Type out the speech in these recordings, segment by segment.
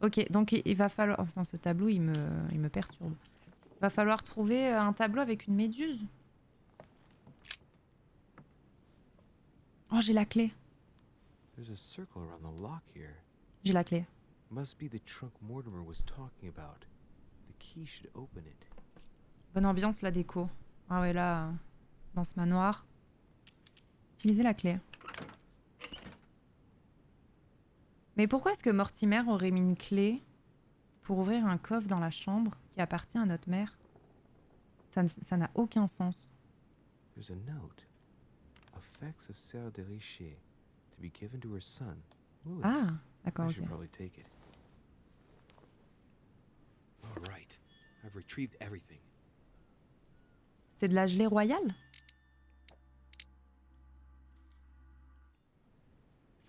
Ok, donc il va falloir... Oh, putain, ce tableau, il me perturbe. Il va falloir trouver un tableau avec une méduse. Oh, j'ai la clé. J'ai la clé. Bonne ambiance, la déco. Ah ouais, là, dans ce manoir. Utilisez la clé. Mais pourquoi est-ce que Mortimer aurait mis une clé pour ouvrir un coffre dans la chambre qui appartient à notre mère? Ça n'a aucun sens. Ah, d'accord, ok. C'était de la gelée royale?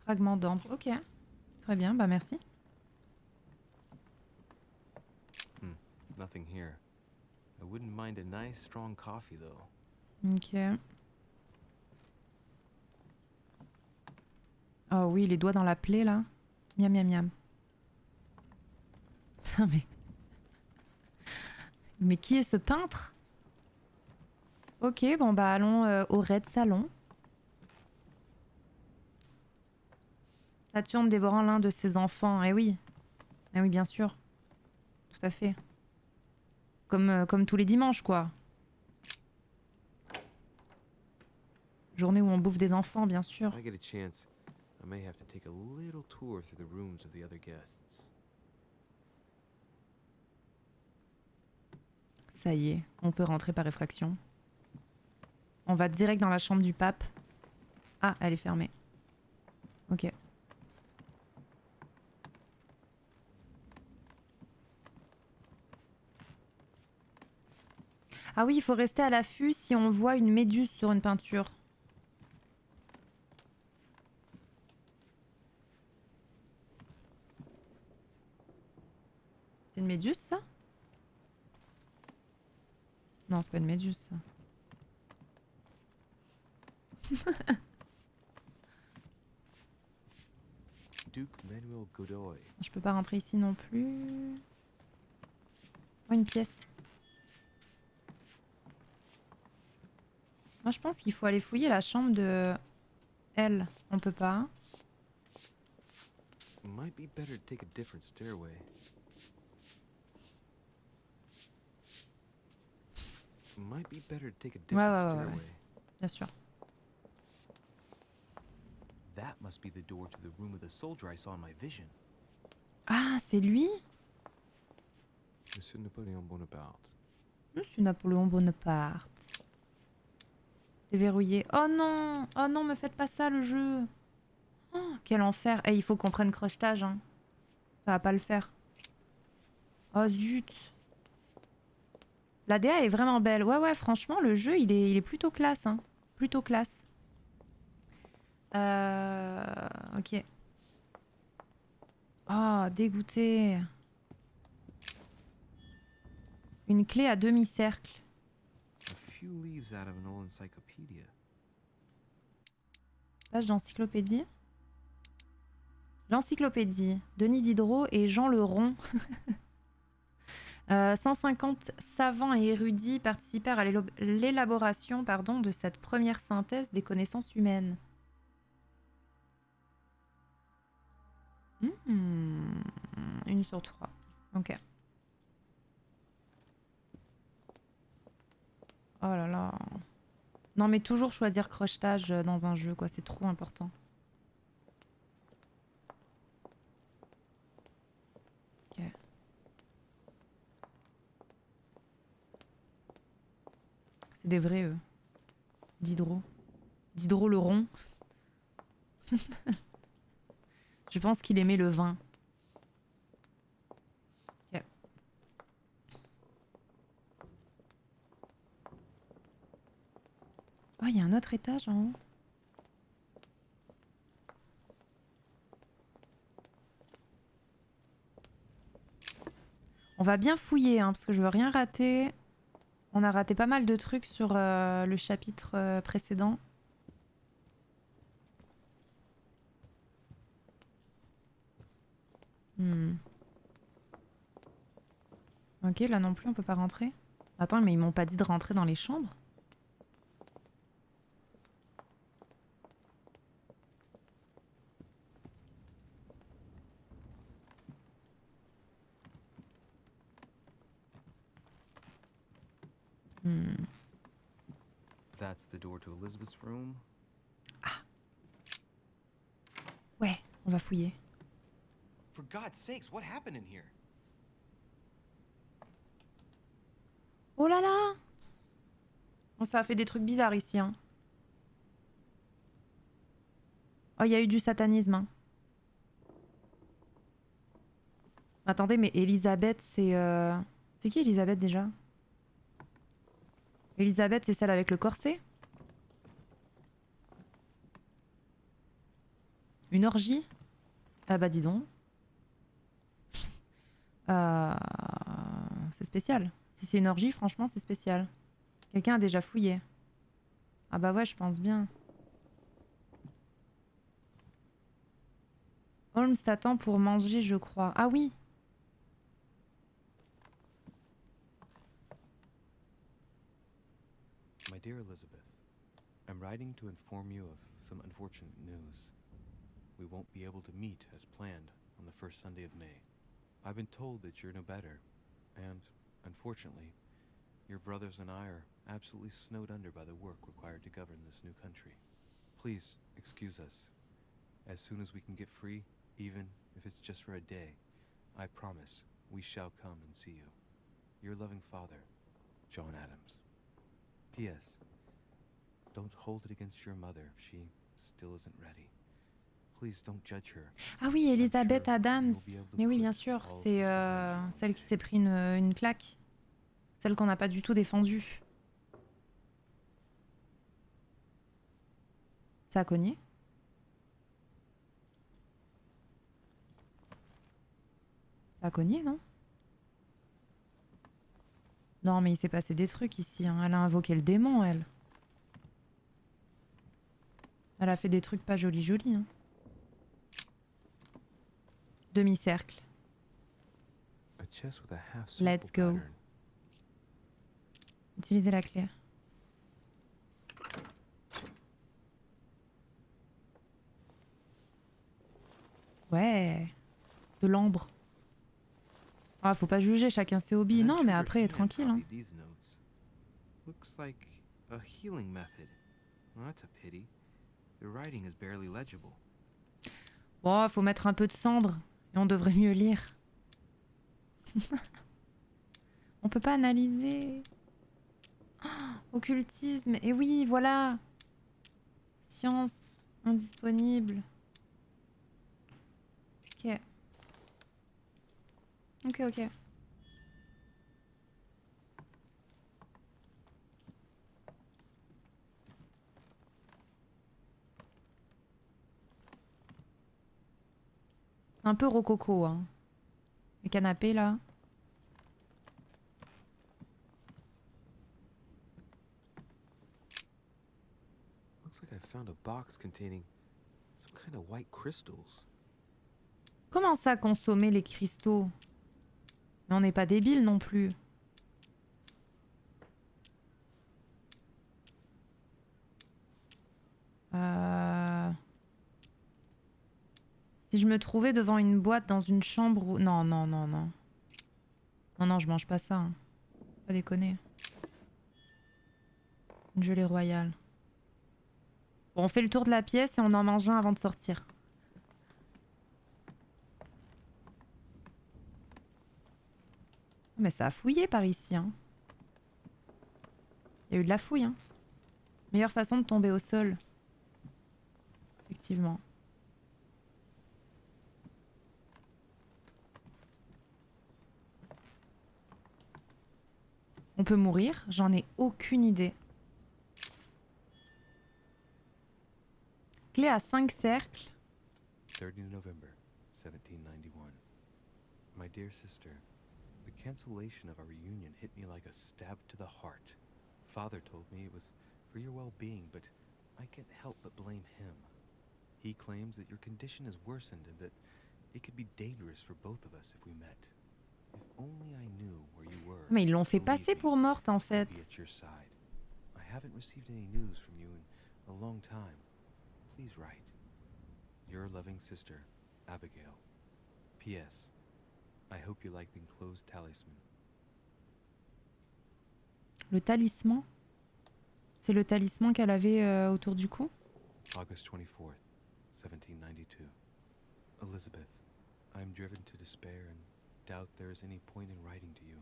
Fragment d'ambre, ok. Très bien, bah merci. Ok. Oh oui, les doigts dans la plaie là. Miam miam miam. Putain mais... Mais qui est ce peintre? Ok, bon bah allons au raid salon. Saturne dévorant l'un de ses enfants. Eh oui. Eh oui, bien sûr. Tout à fait. Comme tous les dimanches, quoi. Journée où on bouffe des enfants, bien sûr. Ça y est, on peut rentrer par effraction. On va direct dans la chambre du pape. Ah, elle est fermée. Ok. Ah oui, il faut rester à l'affût si on voit une méduse sur une peinture. C'est une méduse, ça? Non, c'est pas une méduse, ça. Je peux pas rentrer ici non plus. Oh, une pièce. Moi, je pense qu'il faut aller fouiller la chambre de... Elle. On peut pas. Ouais. Bien sûr. Ah, c'est lui? Monsieur Napoléon Bonaparte. Monsieur Napoléon Bonaparte. Déverrouillé. Oh non! Oh non, me faites pas ça, le jeu! Oh, quel enfer! Eh, il faut qu'on prenne crochetage, hein. Ça va pas le faire. Oh zut! La DA est vraiment belle. Ouais, franchement, le jeu, il est plutôt classe, hein. Plutôt classe. Ok. Oh, dégoûté. Une clé à demi-cercle. Page d'encyclopédie. L'encyclopédie. Denis Diderot et Jean le Rond. 150 savants et érudits participèrent à l'élaboration de cette première synthèse des connaissances humaines. Une sur trois. Ok. Oh là là. Non mais toujours choisir crochetage dans un jeu, quoi. C'est trop important. Ok. C'est des vrais, eux. Diderot. Diderot le rond. Je pense qu'il aimait le vin. Ok. Oh, il y a un autre étage en haut. On va bien fouiller, hein, parce que je veux rien rater. On a raté pas mal de trucs sur le chapitre précédent. Hmm. Ok, là non plus, on peut pas rentrer. Attends, mais ils m'ont pas dit de rentrer dans les chambres? Hmm. That's the door to Elizabeth's room. Ouais, on va fouiller. For God's sakes, what happened in here? Oh là là! Bon, ça a fait des trucs bizarres ici, hein. Oh, il y a eu du satanisme, hein. Attendez, mais Elisabeth, c'est... C'est qui Elisabeth déjà? Elisabeth, c'est celle avec le corset? Une orgie? Ah bah dis donc. Euh, C'est spécial. Si c'est une orgie, franchement, c'est spécial. Quelqu'un a déjà fouillé. Ah bah ouais, je pense bien. Holmes t'attend pour manger, je crois. Ah oui! My dear Elizabeth, I'm writing to inform you of some unfortunate news. We won't be able to meet as planned on the first Sunday of May. I've been told that you're no better, and, unfortunately, your brothers and I are absolutely snowed under by the work required to govern this new country. Please excuse us. As soon as we can get free, even if it's just for a day, I promise we shall come and see you. Your loving father, John Adams. P.S. Don't hold it against your mother. She still isn't ready. Please don't judge her. Ah oui, Elisabeth Adams. You'll be able to Mais oui, put bien sûr. all of C'est this behind you. celle qui s'est pris une claque. Celle qu'on n'a pas du tout défendue. Ça a cogné? Ça a cogné, non? Non, mais il s'est passé des trucs ici, hein. Elle a invoqué le démon, elle. Elle a fait des trucs pas jolis jolis, hein. Demi-cercle. A chest with a half Let's circle go. pattern. Utilisez la clé. Ouais. De l'ambre. Ah, faut pas juger, chacun ses hobbies. An Non, mais untutored après, hand tranquille, hein. copied these notes. Looks like a healing method. Well, that's a pity. The writing is barely legible. Bon, faut mettre un peu de cendre. Et on devrait mieux lire. On peut pas analyser. Oh, occultisme. Et oui, voilà. Science indisponible. Ok. Ok, ok. C'est un peu rococo, hein. Le canapé, là. Looks like I found a box containing some kind of white crystals. Comment ça, consommer les cristaux? Mais on n'est pas débile non plus. Si je me trouvais devant une boîte dans une chambre où... Non, non, non, non. Non, non, je mange pas ça, hein. Pas déconner. Une gelée royale. Bon, on fait le tour de la pièce et on en mange un avant de sortir. Mais ça a fouillé par ici, hein. Il y a eu de la fouille, hein. Meilleure façon de tomber au sol. Effectivement. On peut mourir, j'en ai aucune idée. Clé à 5 cercles. 30 November, 1791. My dear sister, the cancellation of our reunion hit me like a stab to the heart. Father told me it was for your well-being, but I can't help but blame him. He claims that your condition has worsened and that It could be dangerous for both of us if we met. If only I knew where you were. Mais ils l'ont fait Believe passer me, pour morte en I'd fait. be at your side. I haven't received any news from you in a long time. Please write. Your loving sister, Abigail. P.S. I hope you like the enclosed talisman. Le talisman? C'est le talisman qu'elle avait autour du cou? August 24th, 1792. Elizabeth, I am driven to despair and doubt there is any point in writing to you.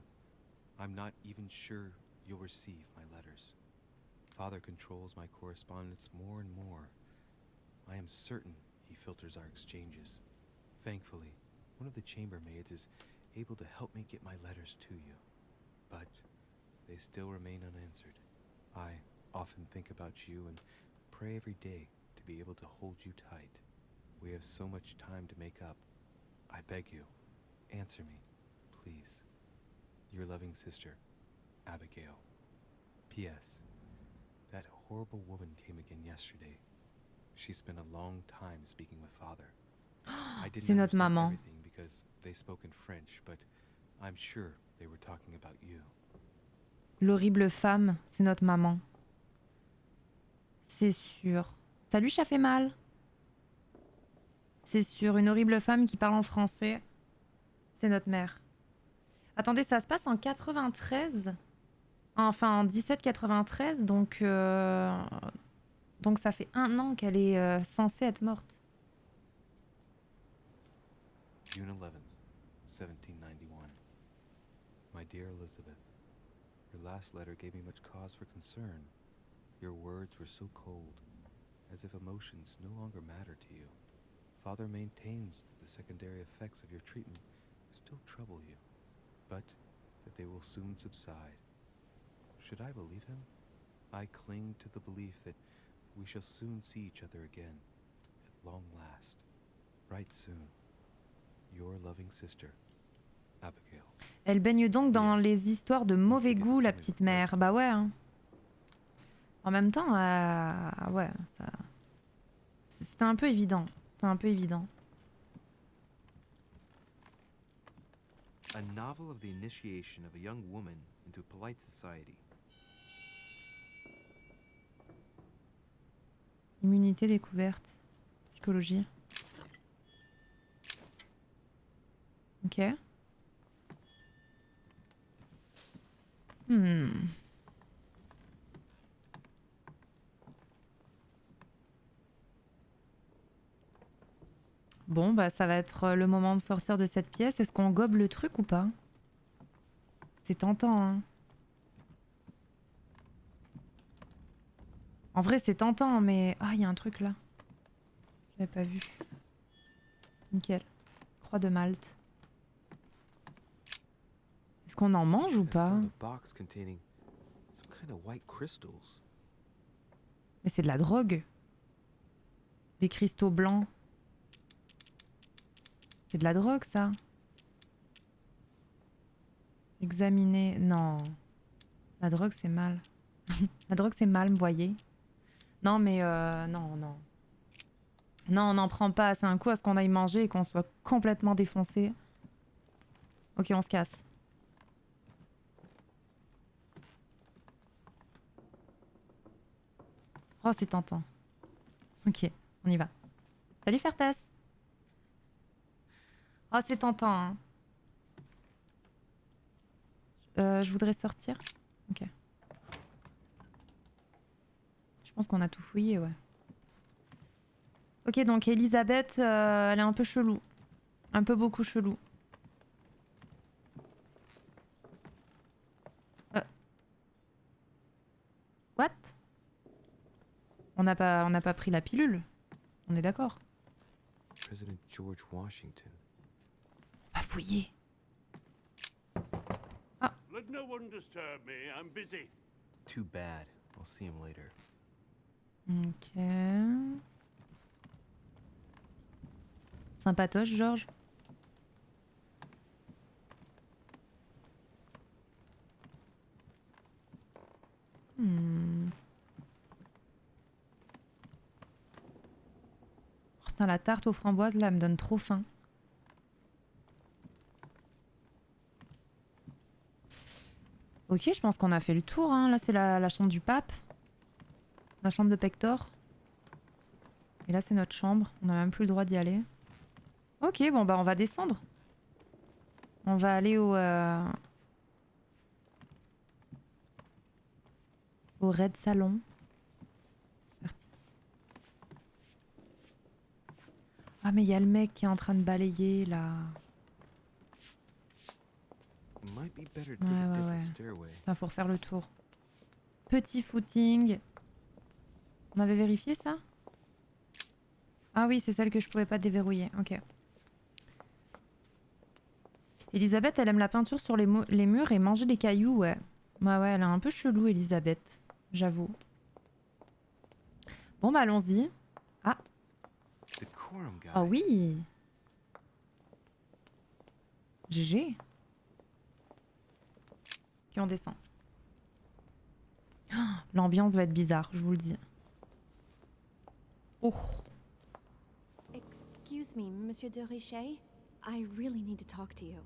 I'm not even sure you'll receive my letters. Father controls my correspondence more and more. I am certain he filters our exchanges. Thankfully, one of the chambermaids is able to help me get my letters to you. But they still remain unanswered. I often think about you and pray every day to be able to hold you tight. We have so much time to make up. I beg you, answer me, please. Your loving sister, Abigail. P.S. That horrible woman came again yesterday. She spent a long time speaking with Father. I didn't C'est notre understand maman. everything because they spoke in French, but I'm sure they were talking about you. L'horrible femme, c'est notre maman. C'est sûr. Salut, ça fait mal. C'est sûr, une horrible femme qui parle en français. C'est notre mère. Attendez, ça se passe en 93. Enfin, en 1793, donc ça fait 1 an qu'elle est censée être morte. June 11th, 1791. My dear Elizabeth, your last letter gave me much cause for concern. Your words were so cold, as if emotions no longer matter to you. Father maintains that the secondary effects of your treatment still trouble you, but that they will soon subside. Should I believe him? I cling to the belief that we shall soon see each other again, at long last. Write soon. Your loving sister, Abigail. Elle baigne donc dans Yes. les histoires de mauvais goût, la petite mère. Bah ouais. Hein. En même temps, ouais, ça... C'était un peu évident. C'était un peu évident. A novel of the initiation of a young woman into polite society. Immunité découverte. Psychologie. Ok. Bon, bah ça va être le moment de sortir de cette pièce. Est-ce qu'on gobe le truc ou pas? C'est tentant, hein. En vrai, c'est tentant, mais... Ah, il y a un truc là. Je l'avais pas vu. Nickel. Croix de Malte. Est-ce qu'on en mange ou I pas? found a box containing some kind of white crystals. Mais c'est de la drogue. Des cristaux blancs. C'est de la drogue, ça. Examiner... Non. La drogue, c'est mal. La drogue, c'est mal, vous voyez. Non, mais non, non. Non, on n'en prend pas. C'est un coup à ce qu'on aille manger et qu'on soit complètement défoncé. Ok, on se casse. Oh, c'est tentant. Ok, on y va. Salut, Fertas. Oh, c'est tentant, hein. Je voudrais sortir. Ok. Je pense qu'on a tout fouillé, ouais. Ok, donc Elisabeth, elle est un peu chelou. Un peu beaucoup chelou. What? On n'a pas pris la pilule. On est d'accord. President George Washington. Pas fouiller. Let no one disturb me. I'm busy. Too bad. I'll see him later. Ok. Sympatoche, Georges. Oh, putain, la tarte aux framboises, là, elle me donne trop faim. Ok, je pense qu'on a fait le tour. Hein. Là, c'est la chambre du pape. La chambre de Pector. Et là, c'est notre chambre. On n'a même plus le droit d'y aller. Ok, bon, bah, on va descendre. On va aller au Red Salon. C'est parti. Ah, mais il y a le mec qui est en train de balayer, là. Might be better to Ouais, take a ouais, different ouais. stairway. Putain, faut refaire le tour. Petit footing. On avait vérifié ça? Ah oui, c'est celle que je pouvais pas déverrouiller. Ok. Elisabeth, elle aime la peinture sur les murs et manger des cailloux, ouais. Ouais, ouais, elle est un peu chelou, Elisabeth. J'avoue. Bon, bah allons-y. Ah. Decorum guy. Oh oui. GG. Ok, on descend. Oh, l'ambiance va être bizarre, je vous le dis. Oh. Excuse me, Monsieur de Richet. I really need to talk to you.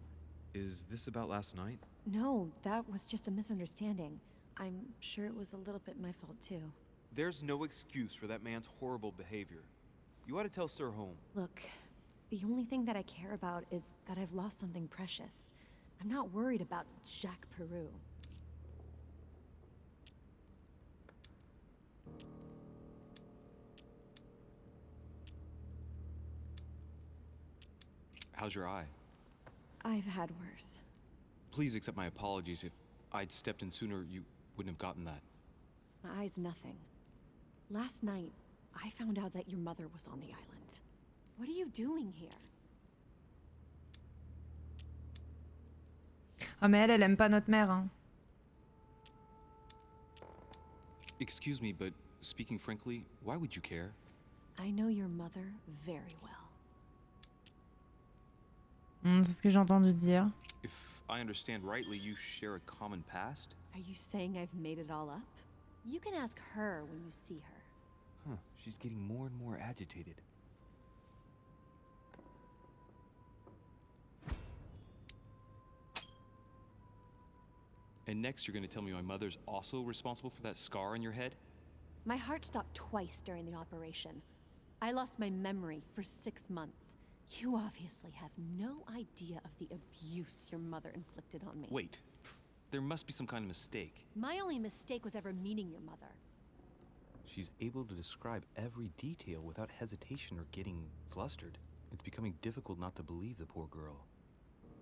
Is this about last night? No, that was just a misunderstanding. I'm sure it was a little bit my fault too. There's no excuse for that man's horrible behavior. You ought to tell Sir Home. Look, the only thing that I care about is that I've lost something precious. I'm not worried about Jacques Peru. How's your eye? I've had worse. Please accept my apologies. If I'd stepped in sooner, you wouldn't have gotten that. My eye's nothing. Last night, I found out that your mother was on the island. What are you doing here? Ah, mais elle aime pas notre mère, hein. Excuse me, but speaking frankly, why would you care? I know your mother very well. C'est ce que j'ai entendu dire. If I understand rightly, you share a common past? Are you saying I've made it all up? You can ask her when you see her. Huh, she's getting more and more agitated. And next you're gonna tell me my mother's also responsible for that scar on your head? My heart stopped twice during the operation. I lost my memory for 6 months. You obviously have no idea of the abuse your mother inflicted on me. Wait, there must be some kind of mistake. My only mistake was ever meeting your mother. She's able to describe every detail without hesitation or getting flustered. It's becoming difficult not to believe the poor girl.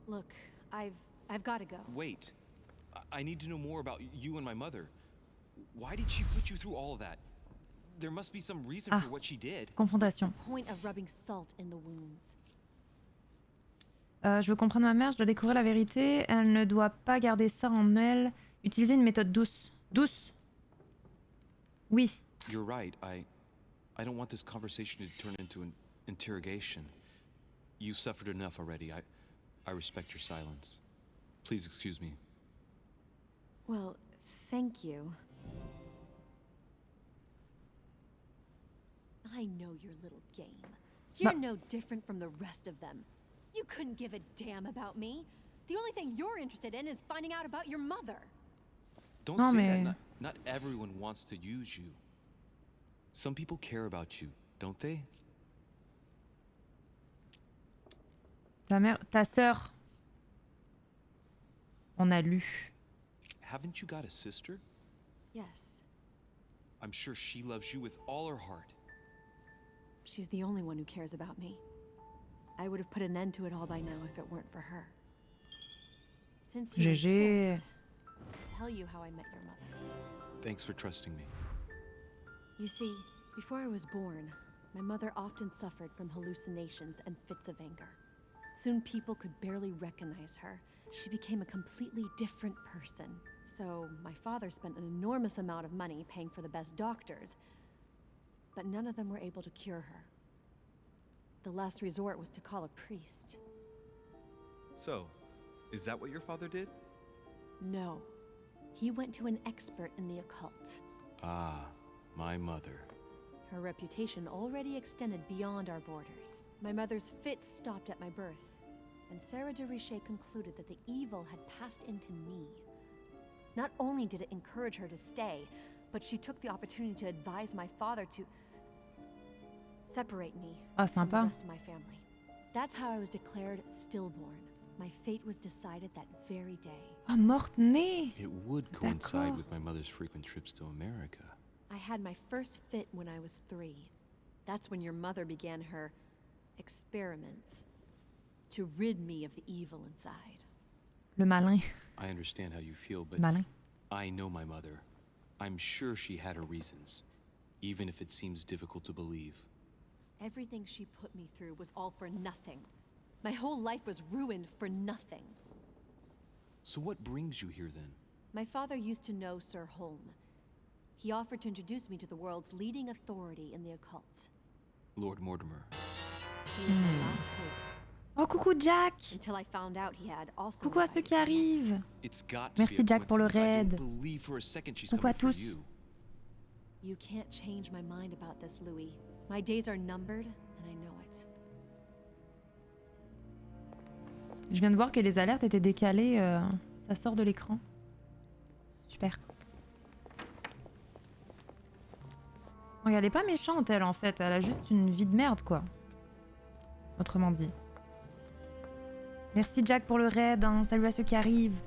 Look, I've got to go. Wait. I need to know more about you and my mother. Why did she put you through all of that? There must be some reason for what she did. Confrontation. Point of rubbing salt in the wounds. Je veux comprendre ma mère, je dois découvrir la vérité. Elle ne doit pas garder ça en elle. Utiliser une méthode douce. Douce. Oui. You're right. I don't want this conversation to turn into an interrogation. You've suffered enough already. I respect your silence. Please excuse me. Well, thank you. I know your little game. You're no different from the rest of them. You couldn't give a damn about me. The only thing you're interested in is finding out about your mother. Don't Non, say mais... that. Not everyone wants to use you. Some people care about you, don't they? Ta mère... Ta sœur. On a lu. Haven't you got a sister? Yes. I'm sure she loves you with all her heart. She's the only one who cares about me. I would have put an end to it all by now if it weren't for her. Since you GG. insist, I'll tell you how I met your mother. Thanks for trusting me. You see, before I was born, my mother often suffered from hallucinations and fits of anger. Soon people could barely recognize her. She became a completely different person. So my father spent an enormous amount of money paying for the best doctors, but none of them were able to cure her. The last resort was to call a priest. So, is that what your father did? No. He went to an expert in the occult. Ah, my mother. Her reputation already extended beyond our borders. My mother's fits stopped at my birth, and Sarah de Richet concluded that the evil had passed into me. Not only did it encourage her to stay, but she took the opportunity to advise my father to separate me Ah, from the sympa. rest of my family. That's how I was declared stillborn. My fate was decided that very day. Ah, morte-née. It would coincide with my mother's frequent trips to America. I had my first fit when I was 3. That's when your mother began her experiments to rid me of the evil inside. Le malin. I understand how you feel, but Malin. I know my mother. I'm sure she had her reasons, even if it seems difficult to believe. Everything she put me through was all for nothing. My whole life was ruined for nothing. So what brings you here then? My father used to know Sir Holm. He offered to introduce me to the world's leading authority in the occult. Lord Mortimer. He was my last hope, Oh, coucou Jack. until I found out he had also Coucou à ceux invited qui me. arrivent. It's got to Merci, be a Jack, pour le coincidence. I raid. don't believe for a second she's Coucou à coming for tous. you. You can't change my mind about this, Louis. My days are numbered, and I know it. Je viens de voir que les alertes étaient décalées. Ça sort de l'écran. Super. Oh, elle est pas méchante, elle, en fait. Elle a juste une vie de merde, quoi. Autrement dit. Merci, Jack, pour le raid. Hein. Salut à ceux qui arrivent.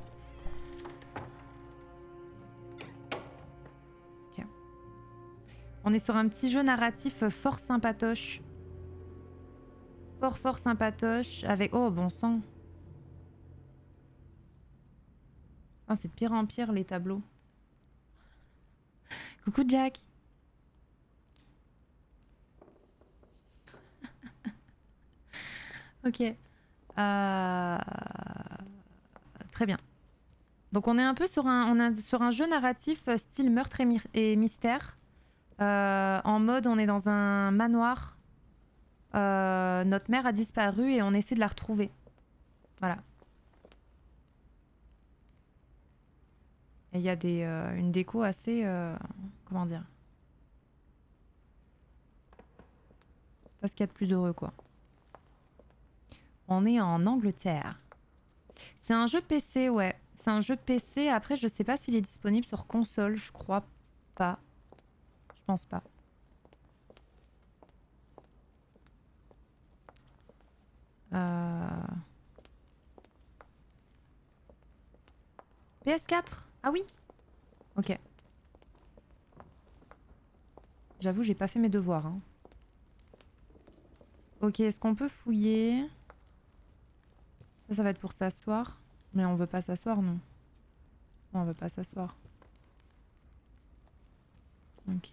Ok. On est sur un petit jeu narratif fort sympatoche. Fort sympatoche. Avec... Oh, bon sang. Ah, c'est de pire en pire, les tableaux. Coucou, Jack. Ok. Très bien. Donc on est un peu sur un jeu narratif style meurtre et mystère. En mode on est dans un manoir. Notre mère a disparu et on essaie de la retrouver. Voilà. Et il y a une déco assez... comment dire? Pas ce qu'il y a de plus heureux, quoi. On est en Angleterre. C'est un jeu PC, ouais. C'est un jeu PC. Après, je sais pas s'il est disponible sur console. Je crois pas. Je pense pas. PS4? Ah oui. Ok. J'avoue, j'ai pas fait mes devoirs. Hein. Ok, est-ce qu'on peut fouiller? Ça va être pour s'asseoir. Mais on veut pas s'asseoir, non? Non, on veut pas s'asseoir. Ok.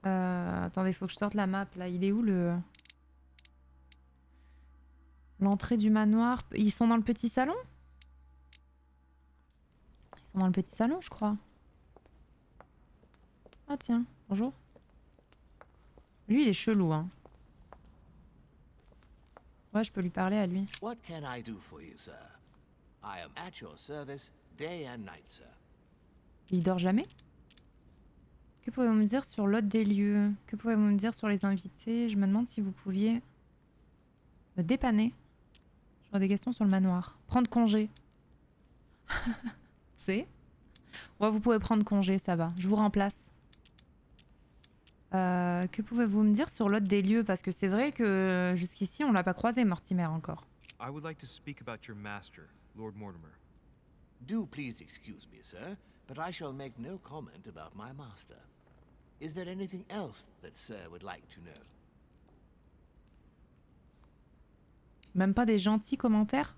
Attendez, faut que je sorte la map, là. Il est où, le... L'entrée du manoir? Ils sont dans le petit salon? Ils sont dans le petit salon, je crois. Ah tiens, bonjour. Lui, il est chelou, hein. Ouais, je peux lui parler à lui. What can I do for you, sir? I am at your service day and night, sir. Il dort jamais? Que pouvez-vous me dire sur l'hôte des lieux? Que pouvez-vous me dire sur les invités? Je me demande si vous pouviez me dépanner. J'aurais des questions sur le manoir. Prendre congé. C'est? Ouais, vous pouvez prendre congé, ça va. Je vous remplace. Que pouvez-vous me dire sur l'hôte des lieux? Parce que c'est vrai que jusqu'ici, on l'a pas croisé, Mortimer, encore. I would like to speak about your master, Lord Mortimer. Do please excuse me, sir, but I shall make no comment about my master. Is there anything else that sir would like to know? Même pas des gentils commentaires?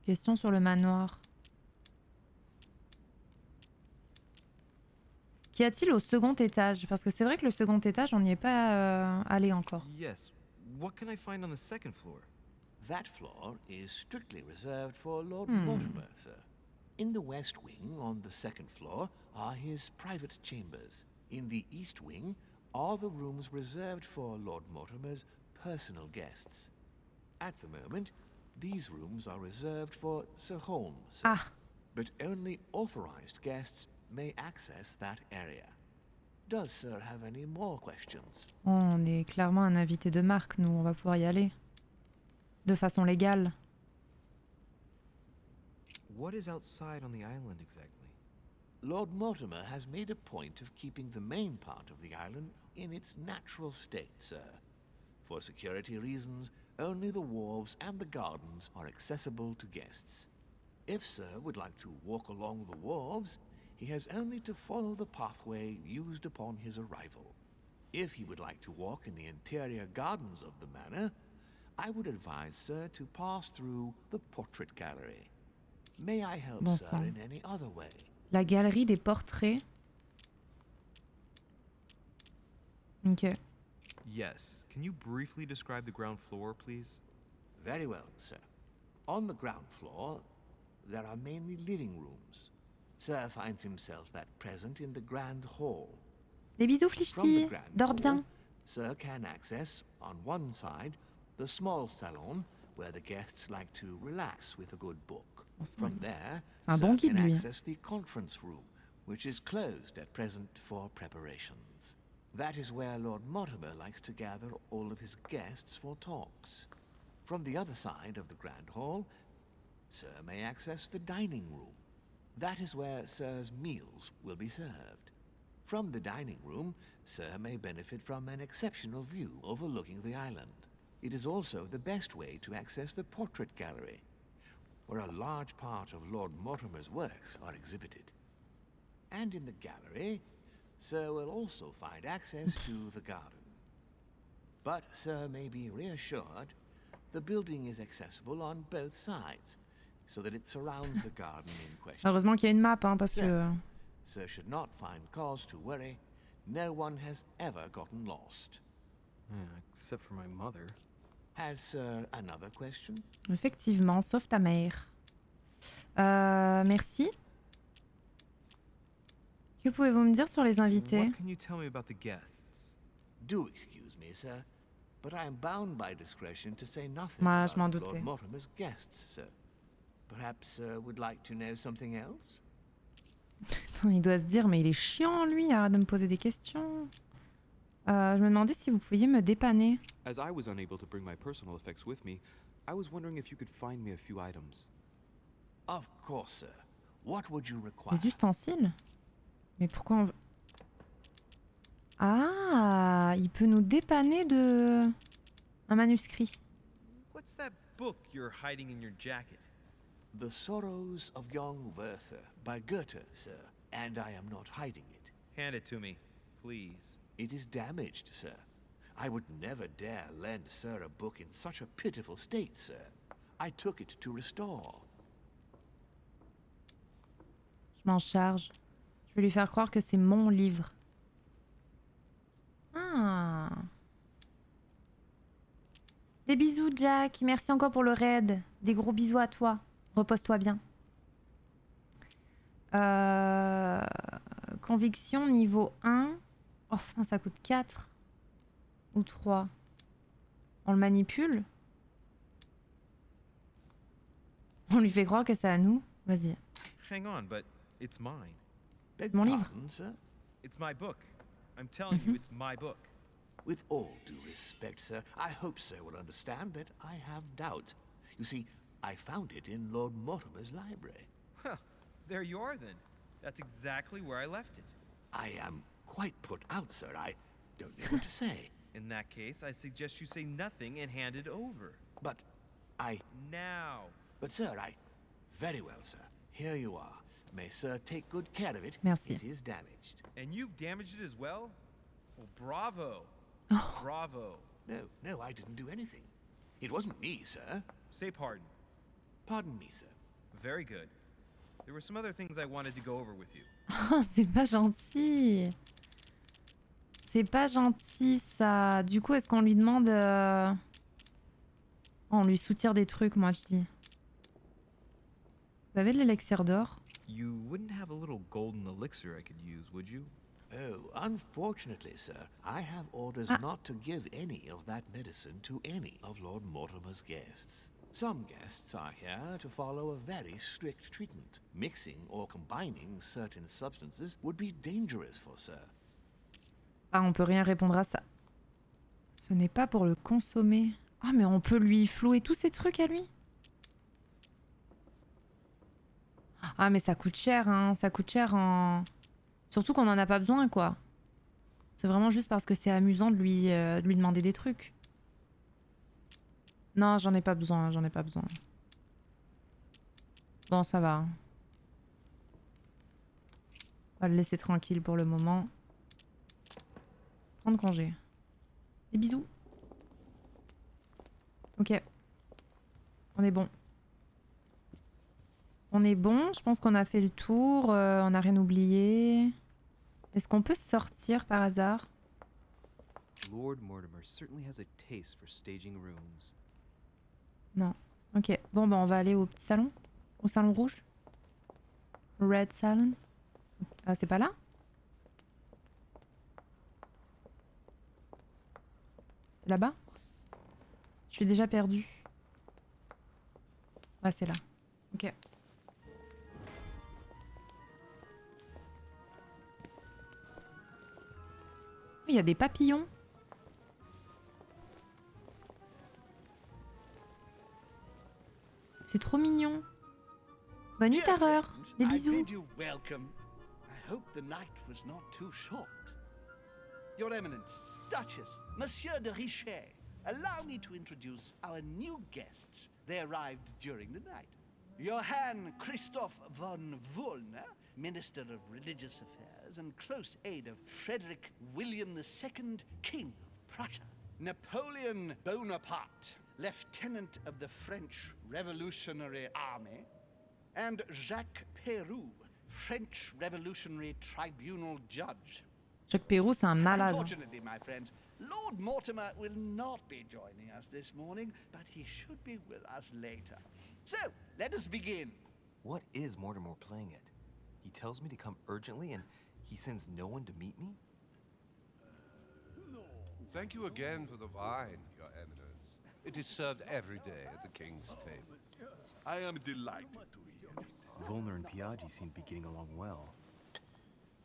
Question sur le manoir. Qu'y a-t-il au second étage? Parce que c'est vrai que le second étage, on n'y est pas allé encore. Yes. What can I find on the second floor? That floor is strictly reserved for Lord Mortimer, sir. In the west wing, on the second floor, are his private chambers. In the east wing are the rooms reserved for Lord Mortimer's personal guests. At the moment, these rooms are reserved for Sir Holmes, sir. Ah, But only authorized guests may access that area. does Sir have any more questions? Oh, on est clairement un invité de marque, nous. On va pouvoir y aller. De façon légale. What is outside on the island exactly? Lord Mortimer has made a point of keeping the main part of the island in its natural state, sir. For security reasons, only the wharves and the gardens are accessible to guests. If Sir would like to walk along the wharves, he has only to follow the pathway used upon his arrival. If he would like to walk in the interior gardens of the manor, I would advise Sir to pass through the portrait gallery. May I help Bon Sir sang. in any other way? La galerie des portraits. Ok. Yes. Can you briefly describe the ground floor, please? Very well, sir. On the ground floor, there are mainly living rooms. Sir finds himself at present in the grand hall. Des bisous, From the Flichty. grand Dors hall, bien. Sir can access, on one side, the small salon where the guests like to relax with a good book. From there, C'est un Sir bon guide, can lui. access the conference room, which is closed at present for preparations. That is where Lord Mortimer likes to gather all of his guests for talks. From the other side of the Grand Hall, Sir may access the dining room. That is where Sir's meals will be served. From the dining room, Sir may benefit from an exceptional view overlooking the island. It is also the best way to access the portrait gallery, where a large part of Lord Mortimer's works are exhibited. And in the gallery, Sir will also find access to the garden. But Sir may be reassured, the building is accessible on both sides, so that it surrounds the garden in question. Heureusement qu'il y a une map, hein, parce que... Sir should not find cause to worry. No one has ever gotten lost. Except for my mother. Has Sir another question? Effectivement, sauf ta mère. Merci. Que pouvez-vous me dire sur les invités? What can you tell me about the guests? Do excuse me, sir, but I am bound by discretion to say nothing Ouais, je m'en about doutais. Lord Mortimer's guests, sir. Perhaps Sir would like to know something else? Attends, il doit se dire, mais il est chiant, lui, arrête de me poser des questions. Je me demandais si vous pouviez me dépanner. As I was unable to bring my personal effects with me, I was wondering if you could find me a few items. Of course, sir. What would you require? Les ustensiles? Mais pourquoi on... Ah, il peut nous dépanner de... un manuscrit. What's that book you're hiding in your jacket? The Sorrows of Young Werther by Goethe, sir, and I am not hiding it. Hand it to me, please. It is damaged, sir. I would never dare lend Sir a book in such a pitiful state, sir. I took it to restore. Je m'en charge. Je vais lui faire croire que c'est mon livre. Ah. Des bisous, Jack. Merci encore pour le raid. Des gros bisous à toi. Repose-toi bien. Conviction niveau 1. Oh, putain, ça coûte 4. Ou 3. On le manipule. On lui fait croire que c'est à nous. Vas-y. Hang on, but it's mine. Beg Mon livre. pardon, sir? It's my book. I'm telling you, it's my book. With all due respect, sir, I hope Sir will understand that I have doubts. You see, I found it in Lord Mortimer's library. Huh, there you are then. That's exactly where I left it. I am quite put out, sir. I don't know what to say. In that case, I suggest you say nothing and hand it over. But Now. But sir, very well, sir. Here you are. May Sir take good care of it. Merci. It is damaged. And you've damaged it as well? Well, bravo. Bravo. No, I didn't do anything. It wasn't me, sir. Say pardon. Pardon me, sir. Very good. There were some other things I wanted to go over with you. Oh, c'est pas gentil. C'est pas gentil, ça. Du coup, est-ce qu'on lui demande... Oh, on lui soutire des trucs, moi, je dis. Vous avez de l'élixir d'or? You wouldn't have a little golden elixir I could use, would you? Oh, unfortunately, sir, I have orders not to give any of that medicine to any of Lord Mortimer's guests. Some guests are here to follow a very strict treatment. Mixing or combining certain substances would be dangerous for Sir. Ah, on peut rien répondre à ça. Ce n'est pas pour le consommer. Ah, mais on peut lui flouer tous ces trucs à lui. Ah, mais ça coûte cher, hein. Ça coûte cher en... Surtout qu'on en a pas besoin, quoi. C'est vraiment juste parce que c'est amusant de lui demander des trucs. Non, j'en ai pas besoin, j'en ai pas besoin. Bon, ça va. On va le laisser tranquille pour le moment. Prendre congé. Des bisous. Ok. On est bon. On est bon, je pense qu'on a fait le tour, on n'a rien oublié. Est-ce qu'on peut sortir par hasard? Lord Mortimer certainly has a taste for staging rooms. Non. Ok. Bon, bah on va aller au petit salon. Au salon rouge. Red Salon. C'est pas là? C'est là-bas? Je suis déjà perdue. Ouais, c'est là. Ok. Il y a des papillons. C'est trop mignon. Bonne nuit, Terreur. Des bisous. I bid you welcome. I hope the night was not too short. Your Eminence, Duchess, Monsieur de Richet, allow me to introduce our new guests. They arrived during the night. Johann Christoph von Wollner, Minister of Religious Affairs and close aide of Frederick William II, King of Prussia. Napoleon Bonaparte, Lieutenant of the French Revolutionary Army. And Jacques Peroux, French Revolutionary Tribunal Judge. Jacques Peroux, c'est un malade. Unfortunately, my friends, Lord Mortimer will not be joining us this morning, but he should be with us later. So, let us begin. What is Mortimer playing at? He tells me to come urgently and he sends no one to meet me? Thank you again for the wine, Your Eminence. It is served every day at the king's table. I am delighted to hear it. Volner and Piaggi seem to be getting along well.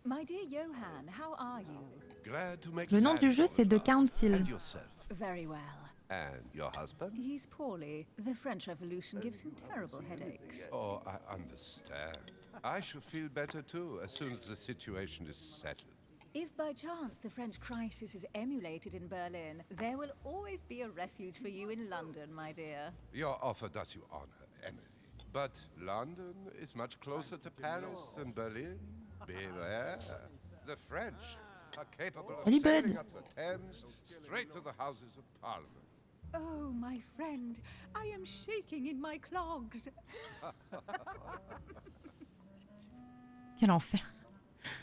My dear Johann, how are you? Glad to make Le nom du jeu, c'est The Council. And yourself. Very well. And your husband? He's poorly. The French Revolution gives him terrible headaches. Oh, I understand. I shall feel better too as soon as the situation is settled. If by chance the French crisis is emulated in Berlin, there will always be a refuge for you in London, my dear. Your offer does you honor, Emily. But London is much closer to Paris than Berlin. Beware. The French are capable of Salut, sailing bud. up the Thames straight to the Houses of Parliament. Oh, my friend, I am shaking in my clogs. Quel enfer.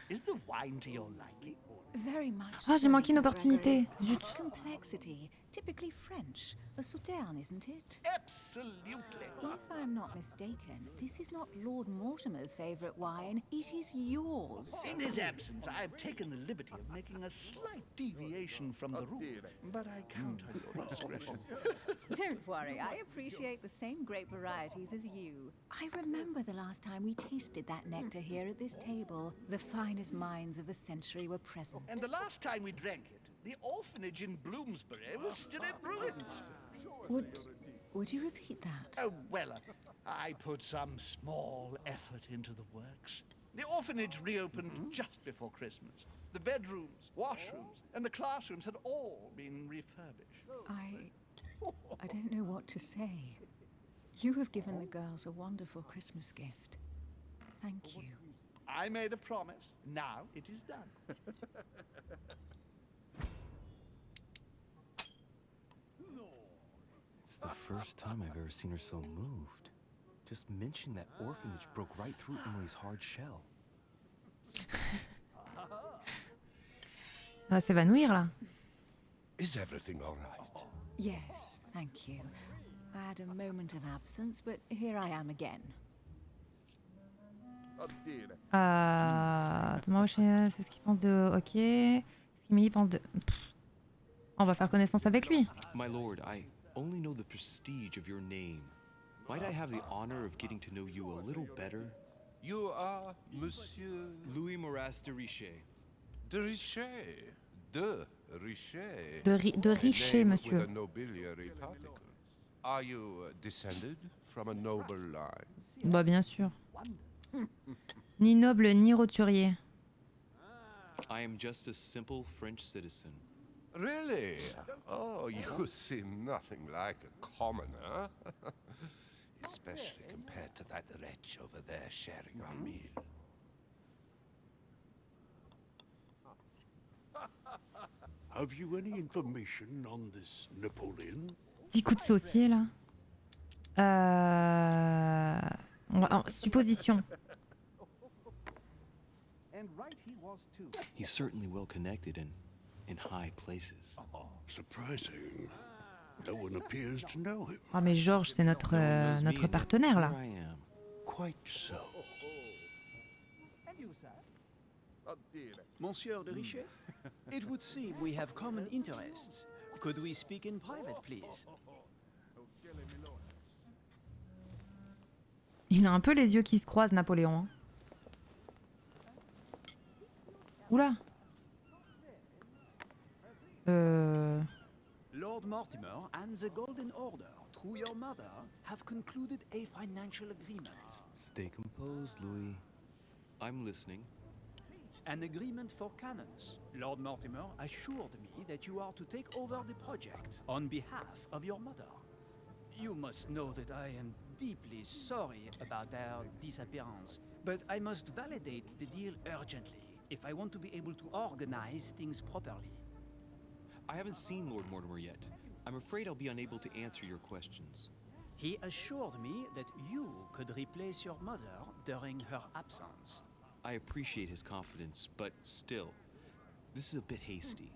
Is the wine to your liking? Very much. Ah, j'ai so, manqué une Sir opportunité. Gregory. Zut. Such complexity. Typically French. A Sauterne, isn't it? Absolutely. If I'm not mistaken, this is not Lord Mortimer's favourite wine. It is yours. In his absence, I have taken the liberty of making a slight deviation from the rule, but I count on your discretion. Don't worry, I appreciate the same grape varieties as you. I remember the last time we tasted that nectar here at this table. The finest minds of the century were present. And the last time we drank it, the orphanage in Bloomsbury was still in ruins. Would you repeat that? Oh, well, I put some small effort into the works. The orphanage reopened just before Christmas. The bedrooms, washrooms, and the classrooms had all been refurbished. I don't know what to say. You have given the girls a wonderful Christmas gift. Thank you. I made a promise. Now it is done. It's the first time I've ever seen her so moved. Just mentioning that orphanage broke right through Emily's hard shell. Elle va s'évanouir là. Is everything all right? Yes, thank you. I had a moment of absence, but here I am again. Thomas Rocher, c'est ce qu'il pense de... Ok. Ce qu'Emily pense de... Pff. On va faire connaissance avec lui. My lord, I only know the prestige of your name. Might I have the honor of getting to know you a little better? You are Monsieur Louis Moras de Richet. de Richet. De Richer. De A Richer, name monsieur. with a nobiliary particle. Are you descended from a noble line? Bah bien sûr. Ni noble ni roturier. I am just a simple French citizen. Really? Oh, you seem nothing like a commoner. Especially compared to that wretch over there sharing our meal. Have you any information on this Napoleon? Petit coup de saucier là. Supposition. And right he was too. He's certainly well connected and in high places. Surprising. No one appears to know him. Ah mais Georges, c'est notre Knows me, notre and partenaire là. here I am. Quite so. And you, sir? Monsieur de Richer, it would seem we have common interests. Could we speak in private, please? Il a un peu les yeux qui se croisent, Napoléon. Hein. Oula. Lord Mortimer and the Golden Order, through your mother, have concluded a financial agreement. Stay composed, Louis. I'm listening. An agreement for cannons. Lord Mortimer assured me that you are to take over the project on behalf of your mother. You must know that I am deeply sorry about their disappearance, but I must validate the deal urgently if I want to be able to organize things properly. I haven't seen Lord Mortimer yet. I'm afraid I'll be unable to answer your questions. He assured me that you could replace your mother during her absence. I appreciate his confidence, but still, this is a bit hasty.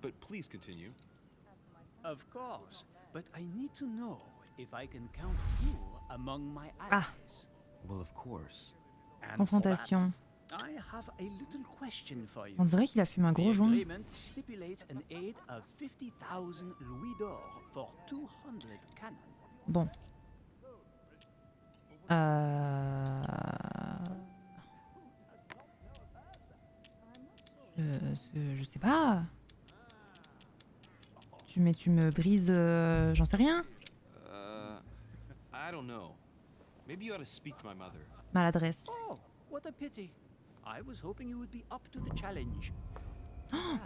But please continue. Of course, but I need to know if I can count you among my Ah. allies. Well, of course. And Confrontation. for that, I have a little question for you. On dirait qu'il a fumé un gros The joint. agreement stipulates an aid of 50,000 louis d'or for 200 cannon. Bon. Je sais pas. Tu me brises, j'en sais rien. I don't know. Maybe you ought to speak to my mother. Maladresse. Oh, what a pity. I was hoping you would be up to the challenge.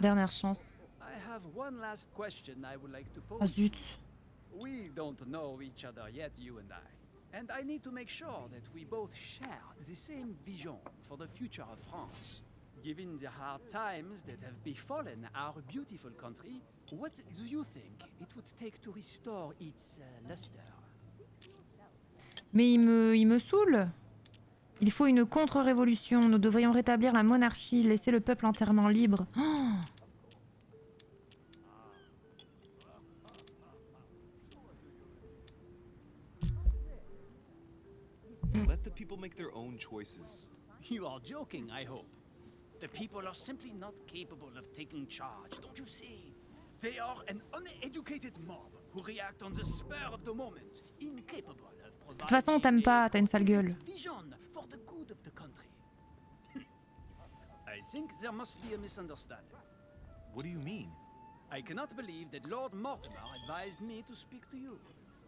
Dernière chance. I have one last question I would like to pose. Ah zut. We don't know each other yet, you and I. And I need to make sure that we both share the same vision for the future of France. Given the hard times that have befallen our beautiful country, what do you think it would take to restore its luster? Mais il me saoule. Il faut une contre-révolution. Nous devrions rétablir la monarchie, laisser le peuple entièrement libre. Oh. Let the people make their own choices. You are joking, I hope. The people are simply not capable of taking charge, don't you see? They are an uneducated mob who react on the spur of the moment, incapable of De toute façon, on t'aime pas, t'as une sale gueule. vision for the good of the country. I think there must be a misunderstanding. What do you mean? I cannot believe that Lord Mortimer advised me to speak to you.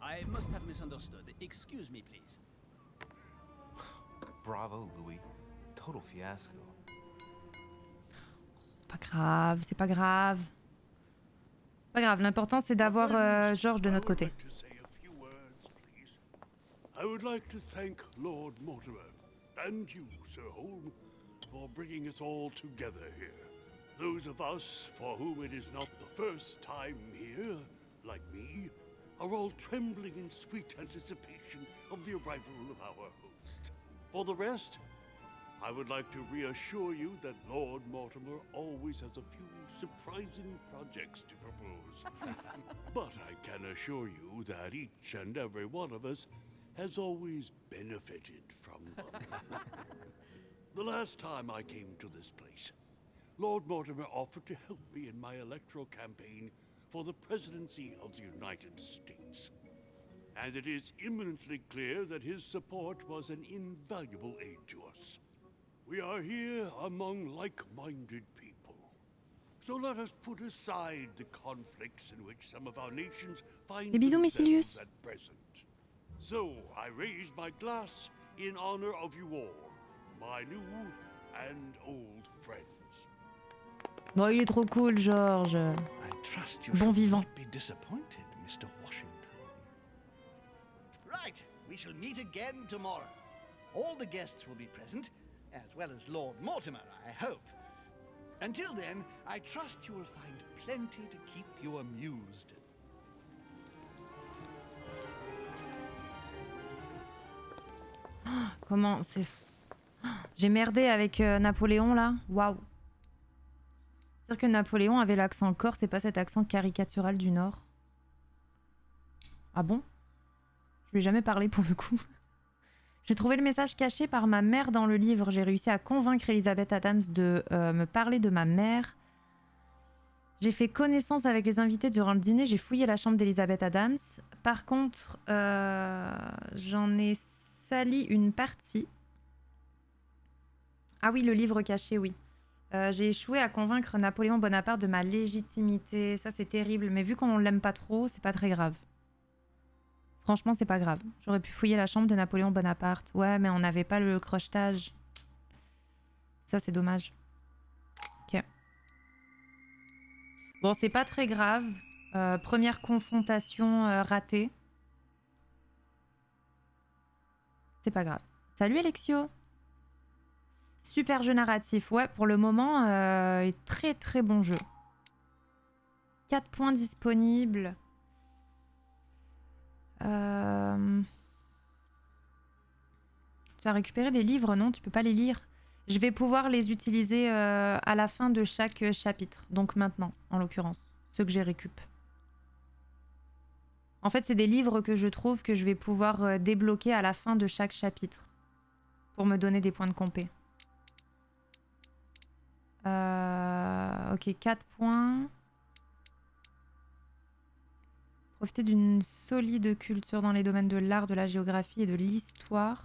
I must have misunderstood. Excuse me, please. Bravo, Louis. Total fiasco. C'est pas grave, c'est pas grave. C'est pas grave, l'important c'est d'avoir Georges de notre côté. I would like to thank Lord Mortimer and you, Sir Holm, for bringing us all together here. Those of us for whom it is not the first time here, like me, are all trembling in sweet anticipation of the arrival of our host. For the rest, I would like to reassure you that Lord Mortimer always has a few surprising projects to propose. But I can assure you that each and every one of us has always benefited from them. The last time I came to this place, Lord Mortimer offered to help me in my electoral campaign for the presidency of the United States. And it is imminently clear that his support was an invaluable aid to us. We are here among like-minded people. So let us put aside the conflicts in which some of our nations find Des bisous, Messilius. themselves at present. So I raise my glass in honor of you all, my new and old friends. Bon, il est trop cool, George. I trust you Bon shall vivant. not be disappointed, Mr. Washington. Right, we shall meet again tomorrow. All the guests will be present, as well as Lord Mortimer, I hope. Until then, I trust you will find plenty to keep you amused. Comment c'est... J'ai merdé avec Napoléon là. Waouh. C'est-à-dire que Napoléon avait l'accent corse et pas cet accent caricatural du Nord. Ah bon? Je lui ai jamais parlé pour le coup. J'ai trouvé le message caché par ma mère dans le livre. J'ai réussi à convaincre Elizabeth Adams de me parler de ma mère. J'ai fait connaissance avec les invités durant le dîner. J'ai fouillé la chambre d'Elizabeth Adams. Par contre, j'en ai sali une partie. Ah oui, le livre caché, oui. J'ai échoué à convaincre Napoléon Bonaparte de ma légitimité. Ça, c'est terrible. Mais vu qu'on l'aime pas trop, c'est pas très grave. Franchement, c'est pas grave. J'aurais pu fouiller la chambre de Napoléon Bonaparte. Ouais, mais on n'avait pas le crochetage. Ça, c'est dommage. Ok. Bon, c'est pas très grave. Première confrontation ratée. C'est pas grave. Salut, Alexio. Super jeu narratif. Ouais, pour le moment, très très bon jeu. 4 points disponibles. Tu vas récupérer des livres, non? Tu peux pas les lire. Je vais pouvoir les utiliser à la fin de chaque chapitre. Donc maintenant, en l'occurrence. Ceux que j'ai récup. En fait, c'est des livres que je trouve que je vais pouvoir débloquer à la fin de chaque chapitre. Pour me donner des points de compé. Ok, 4 points. Profitez d'une solide culture dans les domaines de l'art, de la géographie et de l'histoire.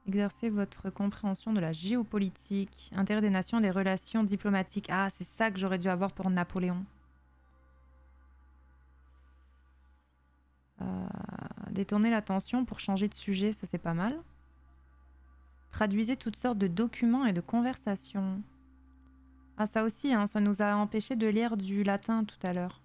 Exercez votre compréhension de la géopolitique, intérêt des nations, des relations diplomatiques. Ah, c'est ça que j'aurais dû avoir pour Napoléon. Détourner l'attention pour changer de sujet, ça c'est pas mal. Traduisez toutes sortes de documents et de conversations. Ah, ça aussi, hein, ça nous a empêché de lire du latin tout à l'heure.